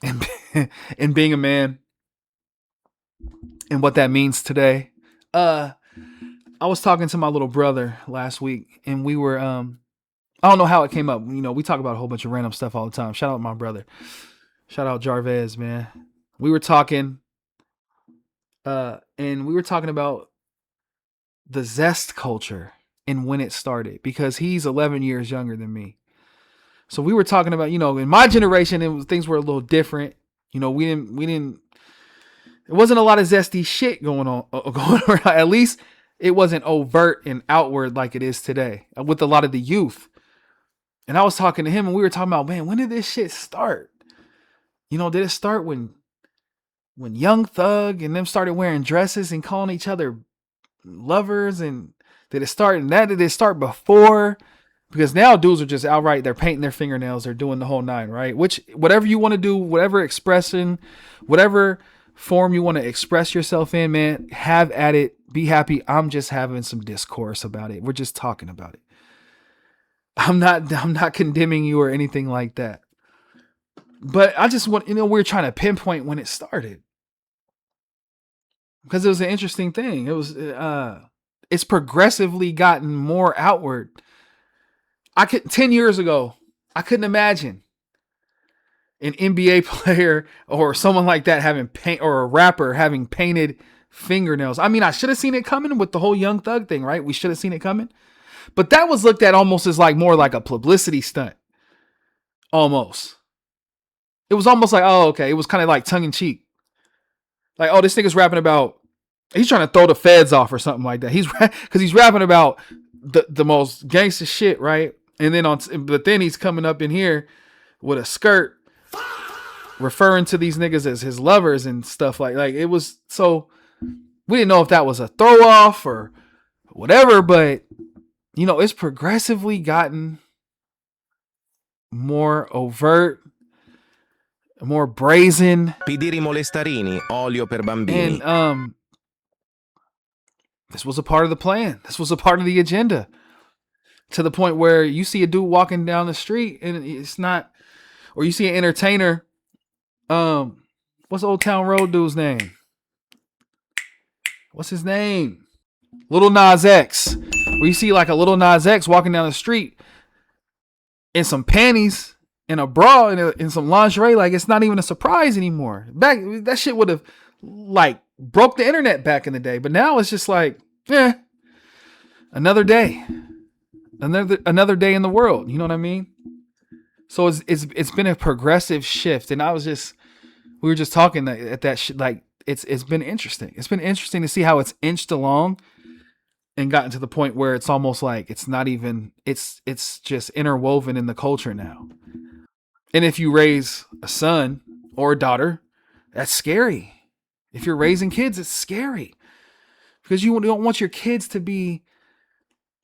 and being a man and what that means today, I was talking to my little brother last week, and we were I don't know how it came up. We talk about a whole bunch of random stuff all the time. Shout out my brother. Shout out Jarvez, man. We were talking and we were talking about the zest culture and when it started, because he's 11 years younger than me. So we were talking about, in my generation, things were a little different. We didn't, it wasn't a lot of zesty shit going on around. At least it wasn't overt and outward like it is today with a lot of the youth. And I was talking to him, and we were talking about, man, when did this shit start? Did it start when Young Thug and them started wearing dresses and calling each other lovers? And did it start before? Because now dudes are just outright, they're painting their fingernails, they're doing the whole nine, right? Which, whatever you want to do, whatever expression, whatever form you want to express yourself in, man, have at it, be happy. I'm just having some discourse about it. We're just talking about it. I'm not condemning you or anything like that. But I just want, we're trying to pinpoint when it started. Because it was an interesting thing. It was, it's progressively gotten more outward. 10 years ago, I couldn't imagine an NBA player or someone like that having paint, or a rapper having painted fingernails. I mean, I should have seen it coming with the whole Young Thug thing, right? We should have seen it coming. But that was looked at almost as more like a publicity stunt. Almost. It was almost like, oh, okay. It was kind of like tongue in cheek. Like, oh, this nigga's rapping about He's trying to throw the feds off or something like that. Because he's rapping about the most gangster shit, right? And then but then he's coming up in here with a skirt, referring to these niggas as his lovers and stuff like it was. So we didn't know if that was a throw off or whatever, but it's progressively gotten more overt, more brazen. Pidiri molestarini, olio per bambini. And this was a part of the plan. This was a part of the agenda. To the point where you see a dude walking down the street and it's not, or you see an entertainer. What's Old Town Road dude's name? What's his name? Little Nas X. Where you see like a Little Nas X walking down the street in some panties and a bra and some lingerie. Like, it's not even a surprise anymore. Back, that shit would have like broke the internet back in the day. But now it's just like, another day. Another day in the world. You know what I mean? So it's been a progressive shift. And we were just talking at that like it's been interesting. It's been interesting to see how it's inched along and gotten to the point where it's almost like it's not even, it's just interwoven in the culture now. And if you raise a son or a daughter, that's scary. If you're raising kids, it's scary because you don't want your kids to be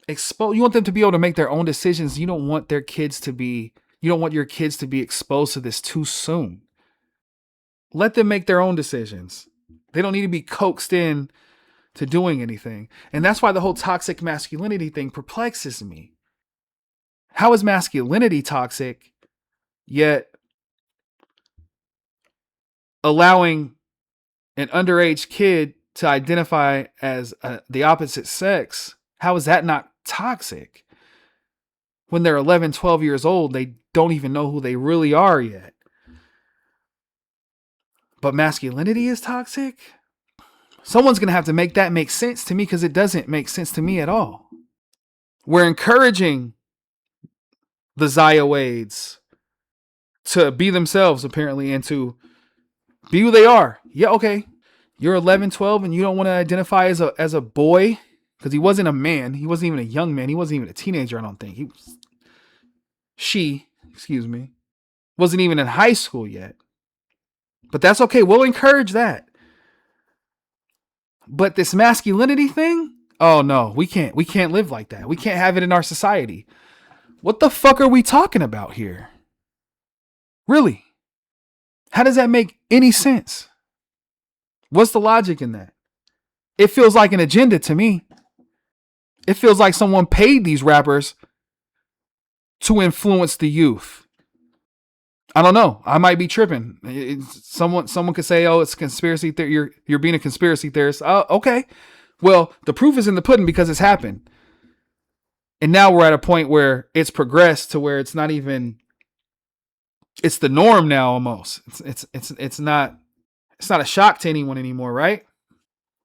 exposed. You want them to be able to make their own decisions. You don't want your kids to be exposed to this too soon. Let them make their own decisions. They don't need to be coaxed in to doing anything. And that's why the whole toxic masculinity thing perplexes me. How is masculinity toxic, yet allowing an underage kid to identify as the opposite sex? How is that not toxic? When they're 11, 12 years old, they don't even know who they really are yet. But masculinity is toxic? Someone's going to have to make that make sense to me because it doesn't make sense to me at all. We're encouraging the Zaya Wades to be themselves, apparently, and to be who they are. Yeah, okay. You're 11, 12, and you don't want to identify as a boy because he wasn't a man. He wasn't even a young man. He wasn't even a teenager, I don't think. Wasn't even in high school yet. But that's okay. We'll encourage that. But this masculinity thing? Oh no, we can't live like that. We can't have it in our society. What the fuck are we talking about here? Really? How does that make any sense? What's the logic in that? It feels like an agenda to me. It feels like someone paid these rappers to influence the youth. I don't know. I might be tripping. Someone could say, "Oh, it's conspiracy theory. You're being a conspiracy theorist." Oh, okay. Well, the proof is in the pudding because it's happened. And now we're at a point where it's progressed to where it's not even, it's the norm now almost. It's not a shock to anyone anymore, right?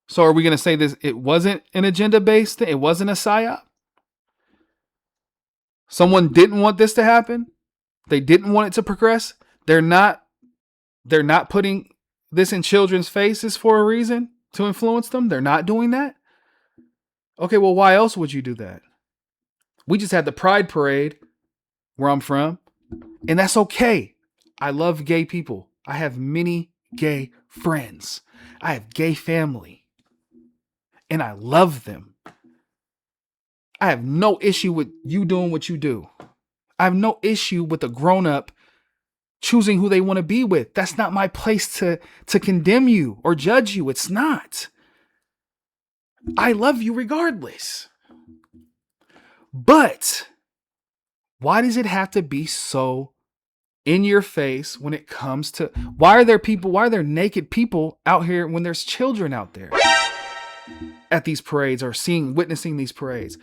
So are we going to say this? It wasn't an agenda based thing. It wasn't a psyop. Someone didn't want this to happen. They didn't want it to progress. They're not putting this in children's faces for a reason to influence them. They're not doing that. Okay, well, why else would you do that? We just had the Pride Parade where I'm from, and that's okay. I love gay people. I have many gay friends. I have gay family, and I love them. I have no issue with you doing what you do. I have no issue with a grown-up choosing who they want to be with. That's not my place to condemn you or judge you. It's not. I love you regardless. But why does it have to be so in your face when it comes to, why are there naked people out here when there's children out there at these parades or witnessing these parades?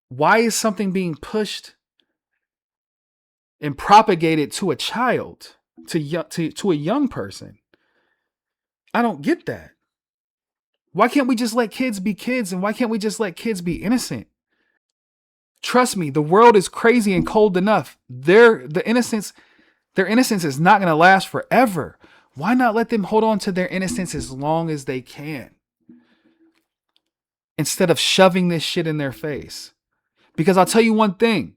Why is something being pushed and propagated to a child, to a young person? I don't get that. Why can't we just let kids be kids, and why can't we just let kids be innocent? Trust me, the world is crazy and cold enough. Their innocence is not going to last forever. Why not let them hold on to their innocence as long as they can? Instead of shoving this shit in their face. Because I'll tell you one thing.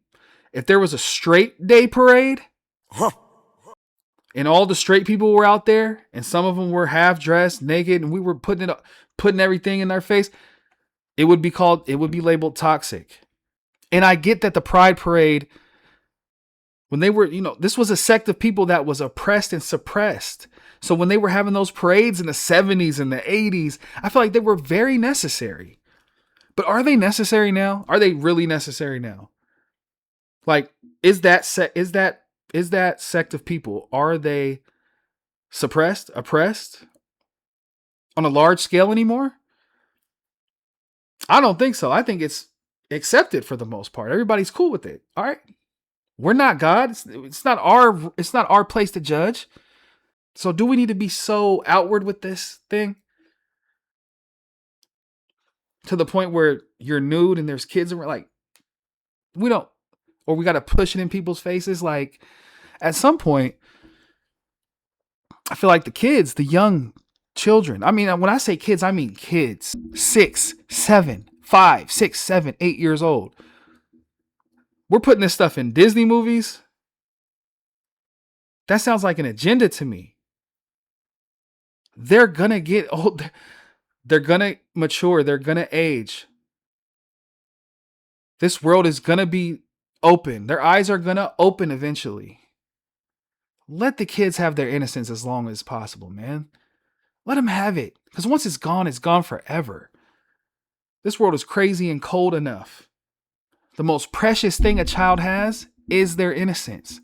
If there was a straight day parade, and all the straight people were out there, and some of them were half dressed, naked, and we were putting everything in their face, it would be labeled toxic. And I get that the Pride Parade, when they were, this was a sect of people that was oppressed and suppressed. So when they were having those parades in the 70s and the 80s, I feel like they were very necessary. But are they necessary now? Are they really necessary now? Like, is that sect of people, are they suppressed, oppressed on a large scale anymore? I don't think so. I think it's accepted for the most part. Everybody's cool with it. All right. We're not God. It's not our place to judge. So do we need to be so outward with this thing? To the point where you're nude and there's kids and we're like, we don't, or we got to push it in people's faces. Like, at some point, I feel like the young children, I mean, when I say kids, I mean kids, 6, 7, 5, 6, 7, 8 years old. We're putting this stuff in Disney movies. That sounds like an agenda to me. They're going to get old. They're going to mature. They're going to age. This world is going to be open. Their eyes are going to open eventually. Let the kids have their innocence as long as possible, man. Let them have it. Because once it's gone forever. This world is crazy and cold enough. The most precious thing a child has is their innocence.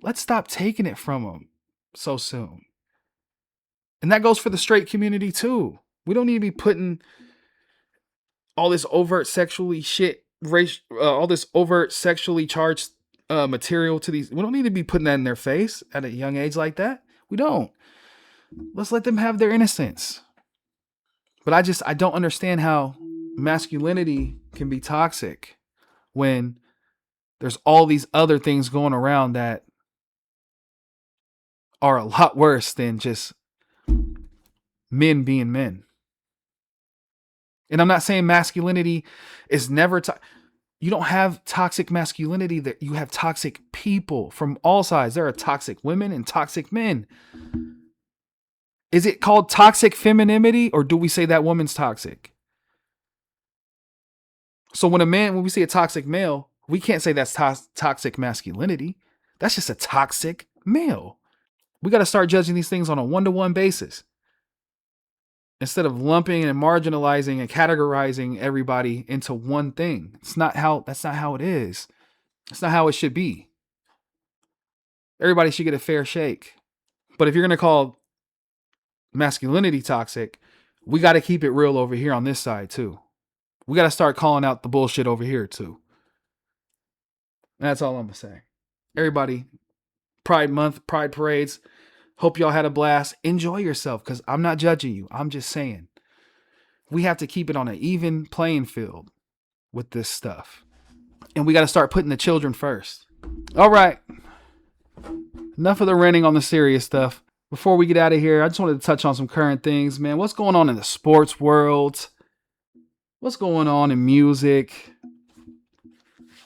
Let's stop taking it from them so soon. And that goes for the straight community too. We don't need to be putting all this overt sexually all this overt sexually charged material to these. We don't need to be putting that in their face at a young age like that. We don't. Let's let them have their innocence. But I don't understand how masculinity can be toxic when there's all these other things going around that are a lot worse than just men being men. And I'm not saying masculinity is never you don't have toxic masculinity, that you have toxic people from all sides. There are toxic women and toxic men. Is it called toxic femininity, or do we say that woman's toxic? So when we see a toxic male, we can't say that's toxic masculinity. That's just a toxic male. We got to start judging these things on a one-to-one basis, instead of lumping and marginalizing and categorizing everybody into one thing. That's not how it is. It's not how it should be. Everybody should get a fair shake. But if you're going to call masculinity toxic, we got to keep it real over here on this side too. We got to start calling out the bullshit over here too. That's all I'm going to say. Everybody, Pride Month, Pride Parades. Hope y'all had a blast. Enjoy yourself, because I'm not judging you. I'm just saying we have to keep it on an even playing field with this stuff. And we got to start putting the children first. All right. Enough of the ranting on the serious stuff. Before we get out of here, I just wanted to touch on some current things, man. What's going on in the sports world? What's going on in music?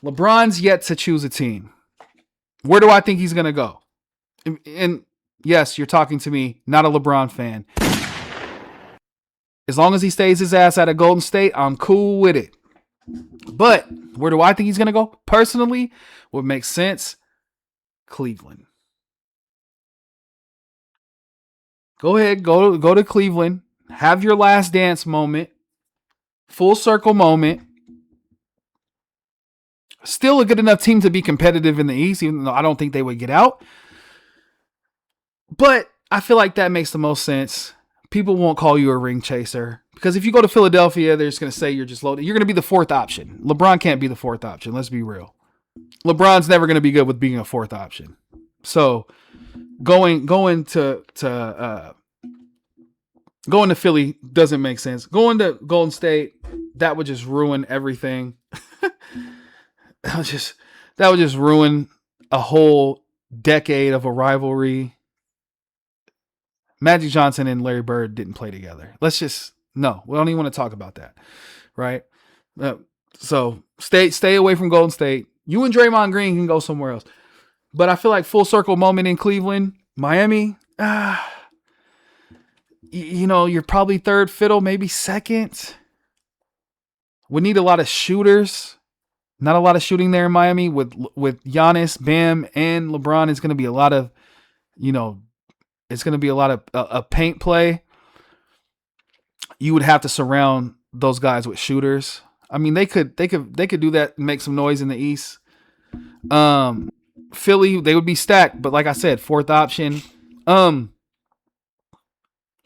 LeBron's yet to choose a team. Where do I think he's going to go? And yes, you're talking to me, not a LeBron fan. As long as he stays his ass out of Golden State, I'm cool with it. But where do I think he's going to go? Personally, what makes sense? Cleveland. Go ahead, go to Cleveland. Have your last dance moment. Full circle moment. Still a good enough team to be competitive in the East, even though I don't think they would get out. But I feel like that makes the most sense. People won't call you a ring chaser, because if you go to Philadelphia, they're just going to say you're just loaded. You're going to be the fourth option. LeBron can't be the fourth option. Let's be real. LeBron's never going to be good with being a fourth option. So going to Philly doesn't make sense. Going to Golden State, that would just ruin everything. That would just ruin a whole decade of a rivalry. Magic Johnson and Larry Bird didn't play together. We don't even want to talk about that, right? So stay away from Golden State. You and Draymond Green can go somewhere else. But I feel like full circle moment in Cleveland, Miami. You're probably third fiddle, maybe second. We need a lot of shooters. Not a lot of shooting there in Miami with Giannis, Bam, and LeBron. It's going to be a lot of, paint play. You would have to surround those guys with shooters. I mean, they could do that and make some noise in the East. Philly, they would be stacked, but like I said, fourth option.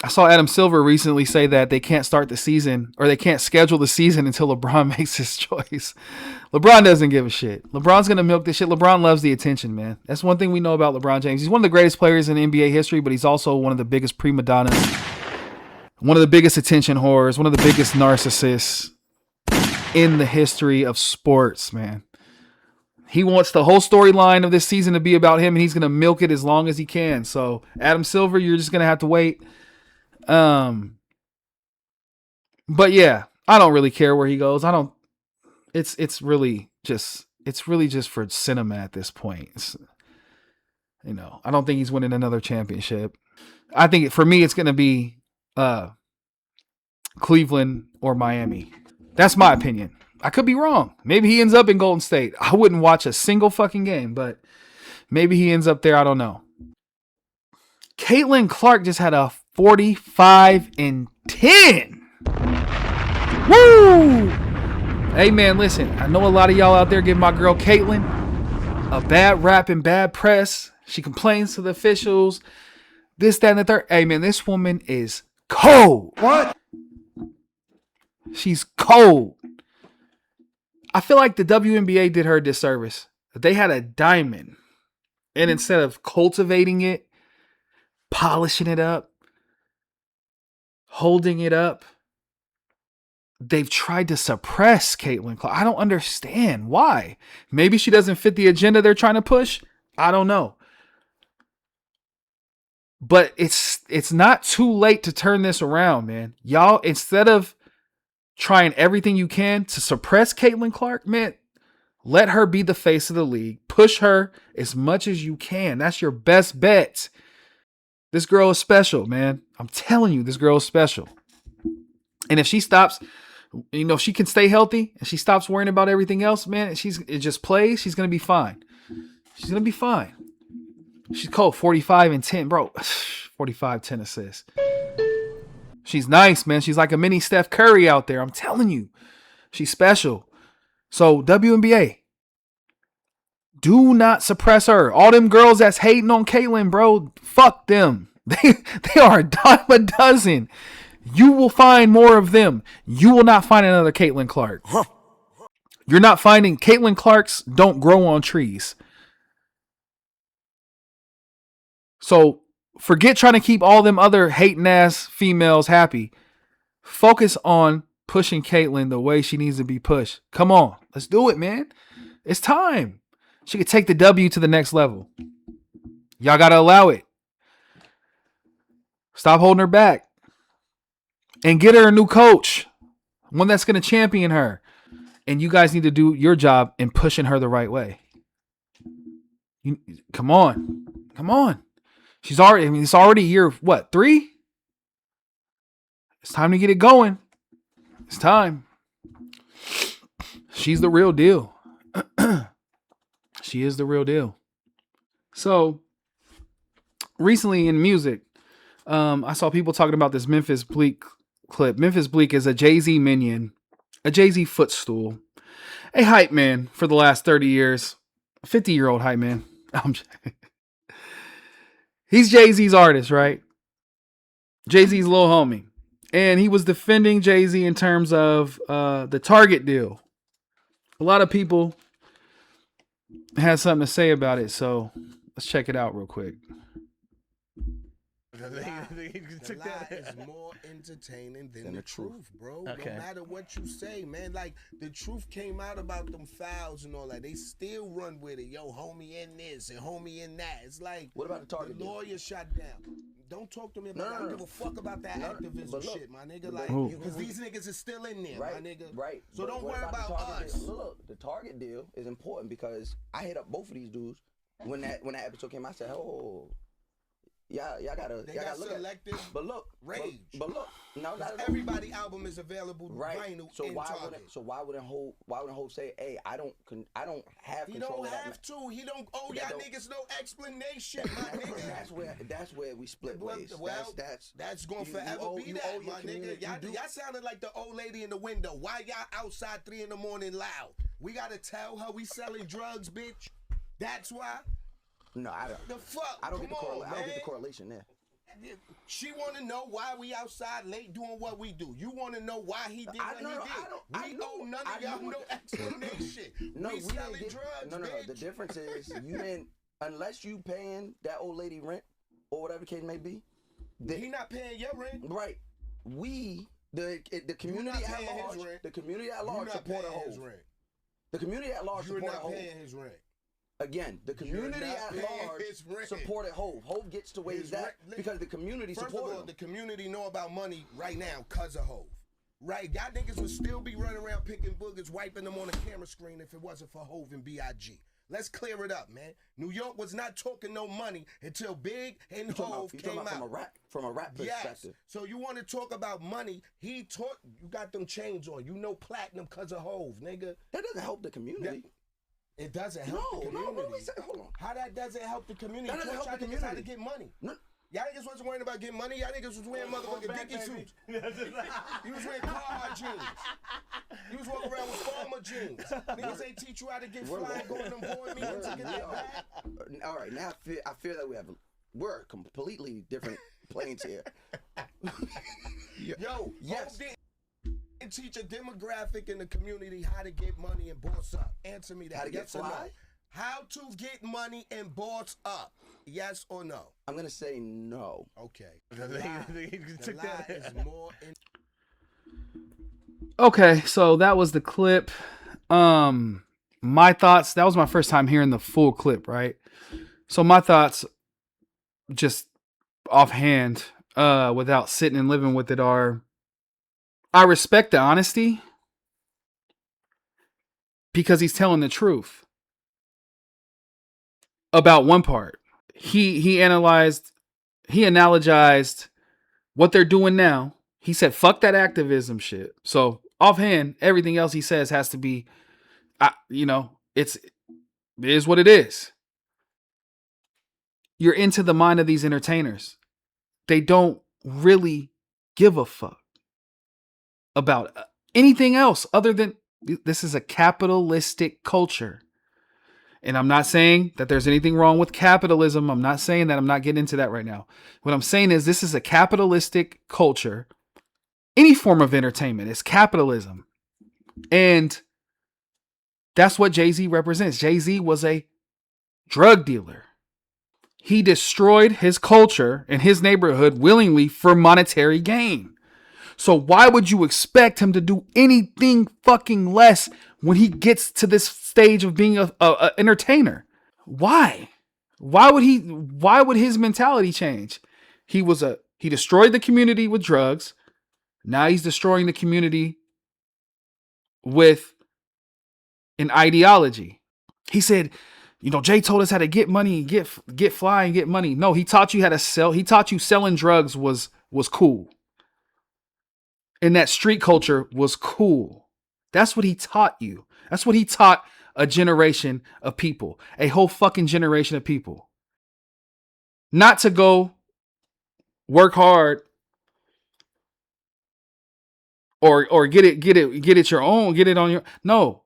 I saw Adam Silver recently say that they can't start the season or they can't schedule the season until LeBron makes his choice. LeBron doesn't give a shit. LeBron's going to milk this shit. LeBron loves the attention, man. That's one thing we know about LeBron James. He's one of the greatest players in NBA history, but he's also one of the biggest prima donnas, one of the biggest attention whores, one of the biggest narcissists in the history of sports, man. He wants the whole storyline of this season to be about him, and he's going to milk it as long as he can. So, Adam Silver, you're just going to have to wait. But yeah, I don't really care where he goes. It's really just for cinema at this point. I don't think he's winning another championship. I think for me, it's going to be, Cleveland or Miami. That's my opinion. I could be wrong. Maybe he ends up in Golden State. I wouldn't watch a single fucking game, but maybe he ends up there. I don't know. Caitlin Clark just had a 45-10. Woo! Hey, man, listen. I know a lot of y'all out there give my girl Caitlin a bad rap and bad press. She complains to the officials. This, that, and the third. Hey, man, this woman is cold. What? She's cold. I feel like the WNBA did her a disservice. They had a diamond. And instead of cultivating it, polishing it up, holding it up, they've tried to suppress Caitlin Clark. I don't understand why. Maybe she doesn't fit the agenda they're trying to push. I don't know. But it's not too late to turn this around, man. Y'all, instead of trying everything you can to suppress Caitlin Clark, man, let her be the face of the league. Push her as much as you can. That's your best bet. This girl is special, man. I'm telling you, this girl is special. And if she stops, if she can stay healthy and she stops worrying about everything else, man, it just plays, she's going to be fine. She's going to be fine. She's cold. 45-10, bro. 45, 10 assists. She's nice, man. She's like a mini Steph Curry out there. I'm telling you. She's special. So, WNBA, do not suppress her. All them girls that's hating on Caitlin, bro, fuck them. They are a dime a dozen. You will find more of them. You will not find another Caitlin Clark. You're not finding Caitlin Clarks don't grow on trees. So forget trying to keep all them other hating ass females happy. Focus on pushing Caitlin the way she needs to be pushed. Come on. Let's do it, man. It's time. She could take the W to the next level. Y'all got to allow it. Stop holding her back. And get her a new coach. One that's going to champion her. And you guys need to do your job in pushing her the right way. Come on. Come on. It's already year, 3? It's time to get it going. It's time. She's the real deal. She is the real deal. So, recently in music, I saw people talking about this Memphis Bleak clip. Memphis Bleak is a Jay-Z minion, a Jay-Z footstool, a hype man for the last 30 years, a 50-year-old hype man. He's Jay-Z's artist, right? Jay-Z's little homie. And he was defending Jay-Z in terms of the Target deal. A lot of people had something to say about it, so let's check it out real quick. The lie is more entertaining than the truth, bro. Okay. No matter what you say, man. Like, the truth came out about them fouls and all that. They still run with it. Yo, homie in this and homie in that. It's like, what about the Target lawyer deal? shut down. Don't talk to me about that. I don't give a fuck about that activism shit, my nigga. Like, because these niggas is still in there, my nigga. Right. So don't worry about us. Look, the Target deal is important because I hit up both of these dudes when that episode came. I said, oh. Y'all gotta look selective at. But look, rage. But look, no, not everybody album is available vinyl. So in why Target. wouldn't Hov say, hey, I don't have he control don't of that. He don't have to. He don't owe y'all niggas no explanation, my nigga. That's where we split ways. Well, that's gonna forever be that, my nigga. Y'all sounded like the old lady in the window. Why y'all outside 3 a.m. loud? We gotta tell her we selling drugs, bitch. That's why. No, I don't. The fuck? I don't get the correlation there. She want to know why we outside late doing what we do. You want to know why he did what he did. We owe none of y'all no explanation. We selling drugs, No. The difference is you didn't, unless you paying that old lady rent or whatever the case may be. He not paying your rent. Right. The community at large. The community at large support a Hov. The community at large support a Hov. You're not paying his rent. Again, the community at large supported Hov. Hov gets to wage that because the community supported him. First of all, the community know about money right now because of Hov. Right? Y'all niggas would still be running around picking boogers, wiping them on the camera screen if it wasn't for Hov and B.I.G. Let's clear it up, man. New York was not talking no money until Big and Hov came out. From a rap perspective. Yes. So you want to talk about money? You got them chains on. You know platinum because of Hov, nigga. That doesn't help the community. It doesn't help the community. No, hold on. How that doesn't help the community? That doesn't help the community. How to get money. No. Y'all niggas wasn't worrying about getting money. Y'all niggas was wearing motherfucking Dickie suits. You was wearing Carhartt jeans. You was walking around with Farmer jeans. Niggas ain't teach you how to get flying, going to them board meetings to get that back. All right, now I feel that we're completely different planes here. Yo, yes. And teach a demographic in the community how to get money and boss up. Answer me that. How to get fly? No? How to get money and boss up? Yes or no? I'm gonna say no. Okay. The lie is more. Okay, so that was the clip. My thoughts. That was my first time hearing the full clip, right? So my thoughts, just offhand, without sitting and living with it, are. I respect the honesty because he's telling the truth about one part. He analogized what they're doing now. He said, fuck that activism shit. So offhand, everything else he says has to be, it is what it is. You're into the mind of these entertainers. They don't really give a fuck about anything else other than this is a capitalistic culture. And I'm not saying that there's anything wrong with capitalism. I'm not saying that. I'm not getting into that right now. What I'm saying is this is a capitalistic culture. Any form of entertainment is capitalism. And that's what Jay-Z represents. Jay-Z was a drug dealer. He destroyed his culture and his neighborhood willingly for monetary gain. So why would you expect him to do anything fucking less when he gets to this stage of being a entertainer? Why? Why would his mentality change? He destroyed the community with drugs. Now he's destroying the community with an ideology. He said, Jay told us how to get money, get fly and get money. No, he taught you how to sell. He taught you selling drugs was cool. And that street culture was cool. That's what he taught you. That's what he taught a generation of people, a whole fucking generation of people. Not to go work hard or get it your own, get it on your. No.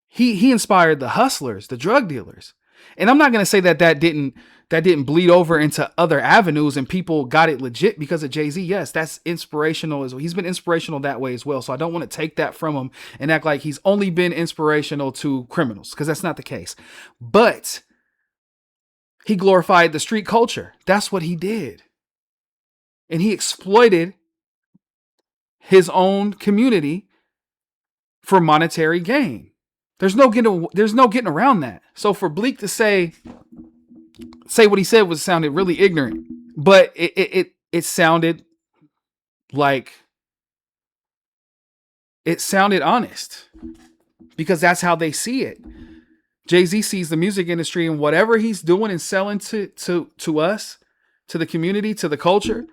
He inspired the hustlers, the drug dealers. And I'm not going to say that didn't bleed over into other avenues and people got it legit because of Jay-Z. Yes, that's inspirational as well. He's been inspirational that way as well. So I don't want to take that from him and act like he's only been inspirational to criminals because that's not the case. But he glorified the street culture. That's what he did. And he exploited his own community for monetary gain. There's no getting around that. So for Bleak to say what he said sounded really ignorant. But it sounded like, it sounded honest, because that's how they see it. Jay-Z sees the music industry and whatever he's doing and selling to us, to the community, to the culture,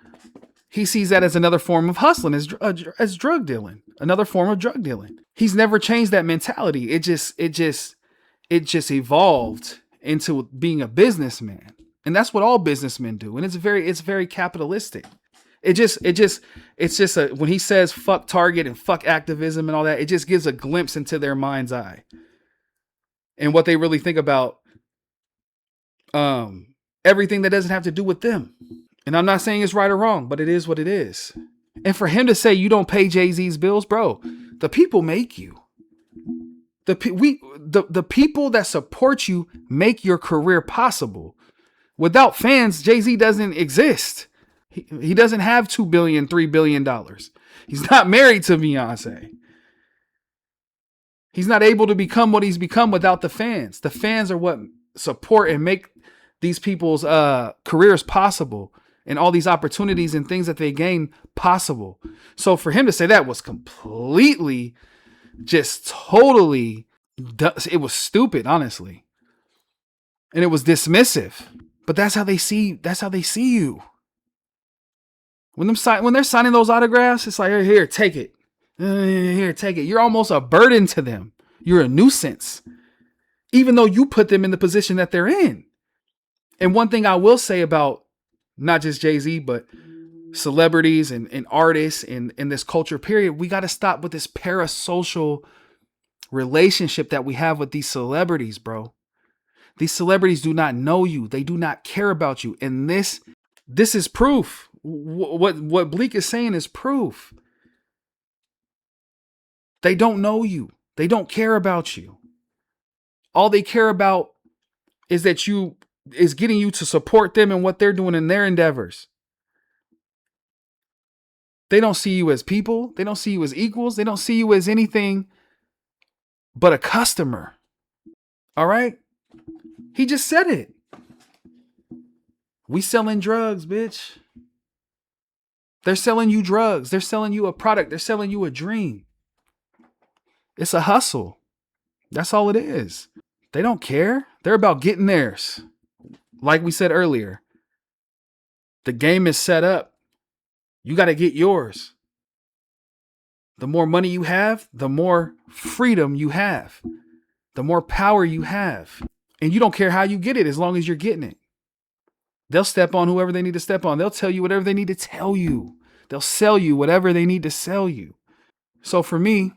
he sees that as another form of hustling, as drug dealing, another form of drug dealing. He's never changed that mentality. It just evolved into being a businessman. And that's what all businessmen do. And it's very capitalistic. When he says fuck Target and fuck activism and all that, it just gives a glimpse into their mind's eye and what they really think about everything that doesn't have to do with them. And I'm not saying it's right or wrong, but it is what it is. And for him to say you don't pay Jay-Z's bills, bro, the people make you. The people that support you make your career possible. Without fans, Jay-Z doesn't exist. He doesn't have $2 billion, $3 billion. He's not married to Beyonce. He's not able to become what he's become without the fans. The fans are what support and make these people's careers possible, and all these opportunities and things that they gain possible. So for him to say that was completely, just totally, it was stupid, honestly. And it was dismissive. But that's how they see you. When they're signing those autographs, it's like, here, take it. Here, take it. You're almost a burden to them. You're a nuisance. Even though you put them in the position that they're in. And one thing I will say about not just Jay-Z, but celebrities and artists in this culture period, we got to stop with this parasocial relationship that we have with these celebrities, bro. These celebrities do not know you. They do not care about you. And this is proof. What Bleak is saying is proof. They don't know you. They don't care about you. All they care about is getting you to support them and what they're doing in their endeavors. They don't see you as people. They don't see you as equals. They don't see you as anything but a customer. All right? He just said it. We selling drugs, bitch. They're selling you drugs. They're selling you a product. They're selling you a dream. It's a hustle. That's all it is. They don't care. They're about getting theirs. Like we said earlier, the game is set up. You got to get yours. The more money you have, the more freedom you have. The more power you have. And you don't care how you get it as long as you're getting it. They'll step on whoever they need to step on. They'll tell you whatever they need to tell you. They'll sell you whatever they need to sell you. So for me,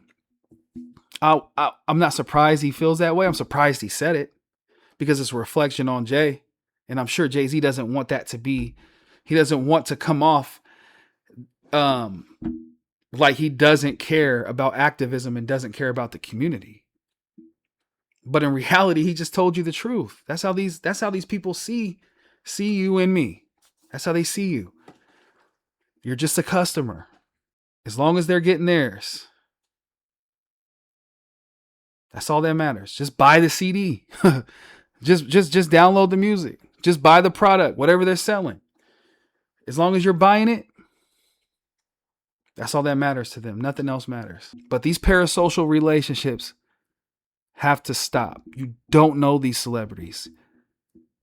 I'm not surprised he feels that way. I'm surprised he said it because it's a reflection on Jay. And I'm sure Jay-Z doesn't want that to be, he doesn't want to come off like he doesn't care about activism and doesn't care about the community. But in reality, he just told you the truth. That's how these people see you and me. That's how they see you. You're just a customer. As long as they're getting theirs. That's all that matters. Just buy the CD. just download the music. Just buy the product, whatever they're selling. As long as you're buying it, that's all that matters to them. Nothing else matters. But these parasocial relationships have to stop. You don't know these celebrities.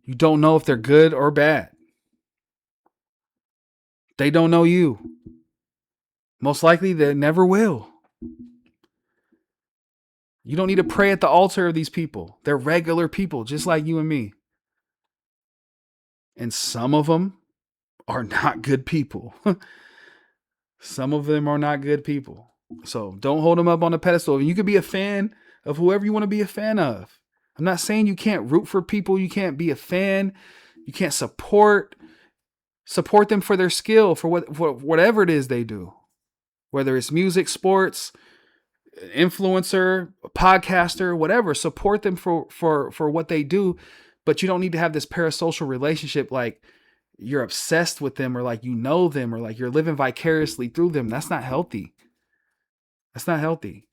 You don't know if they're good or bad. They don't know you. Most likely they never will. You don't need to pray at the altar of these people. They're regular people, just like you and me. And some of them are not good people. Some of them are not good people. So don't hold them up on a pedestal. You could be a fan of whoever you want to be a fan of. I'm not saying you can't root for people. You can't be a fan. You can't support them for their skill, for whatever it is they do. Whether it's music, sports, influencer, podcaster, whatever, support them for what they do. But you don't need to have this parasocial relationship like you're obsessed with them or like you know them or like you're living vicariously through them. That's not healthy. That's not healthy.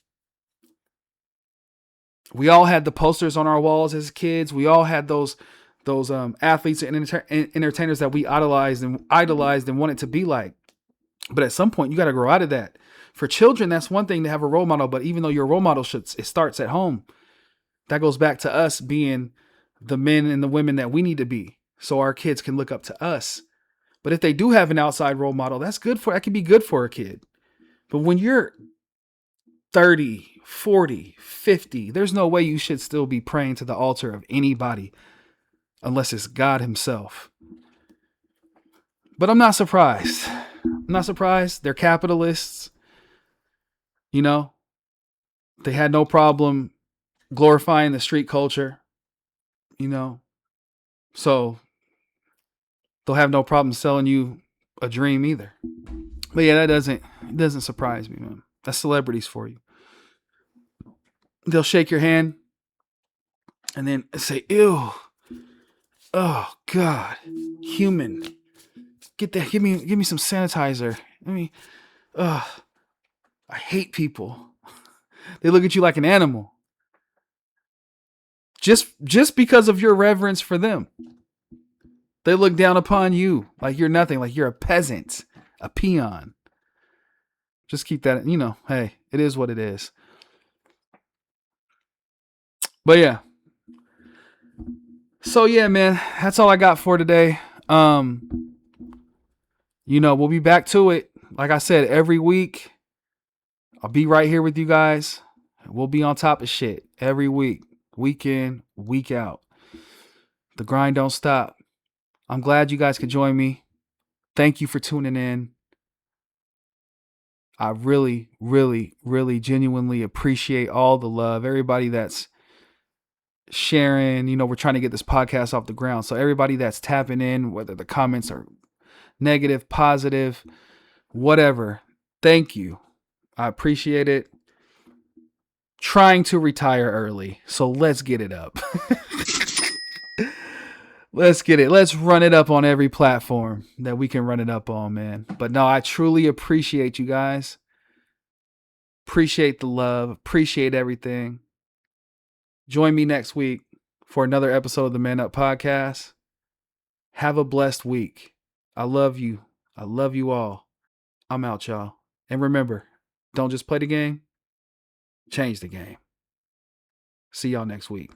We all had the posters on our walls as kids. We all had those athletes and entertainers that we idolized and wanted to be like. But at some point, you got to grow out of that. For children, that's one thing to have a role model. But even though your role model it starts at home, that goes back to us being the men and the women that we need to be, so our kids can look up to us. But if they do have an outside role model, that can be good for a kid. But when you're 30, 40, 50, there's no way you should still be praying to the altar of anybody unless it's God himself. But I'm not surprised. They're capitalists. You know, they had no problem glorifying the street culture, you know, so they'll have no problem selling you a dream either. But yeah, it doesn't surprise me, man. That's celebrities for you. They'll shake your hand and then say, ew, oh God, human, get that, give me some sanitizer. I hate people. They look at you like an animal. Just because of your reverence for them. They look down upon you like you're nothing, like you're a peasant, a peon. Just keep that, hey, it is what it is. But yeah. So yeah, man, that's all I got for today. We'll be back to it. Like I said, every week, I'll be right here with you guys. We'll be on top of shit every week, week in, week out. The grind don't stop. I'm glad you guys could join me. Thank you for tuning in. I really, really, really genuinely appreciate all the love. Everybody that's sharing, we're trying to get this podcast off the ground. So everybody that's tapping in, whether the comments are negative, positive, whatever, thank you. I appreciate it. Trying to retire early. So let's get it up. Let's get it. Let's run it up on every platform that we can run it up on, man. But no, I truly appreciate you guys. Appreciate the love. Appreciate everything. Join me next week for another episode of the Man Up Podcast. Have a blessed week. I love you. I love you all. I'm out, y'all. And remember, don't just play the game. Change the game. See y'all next week.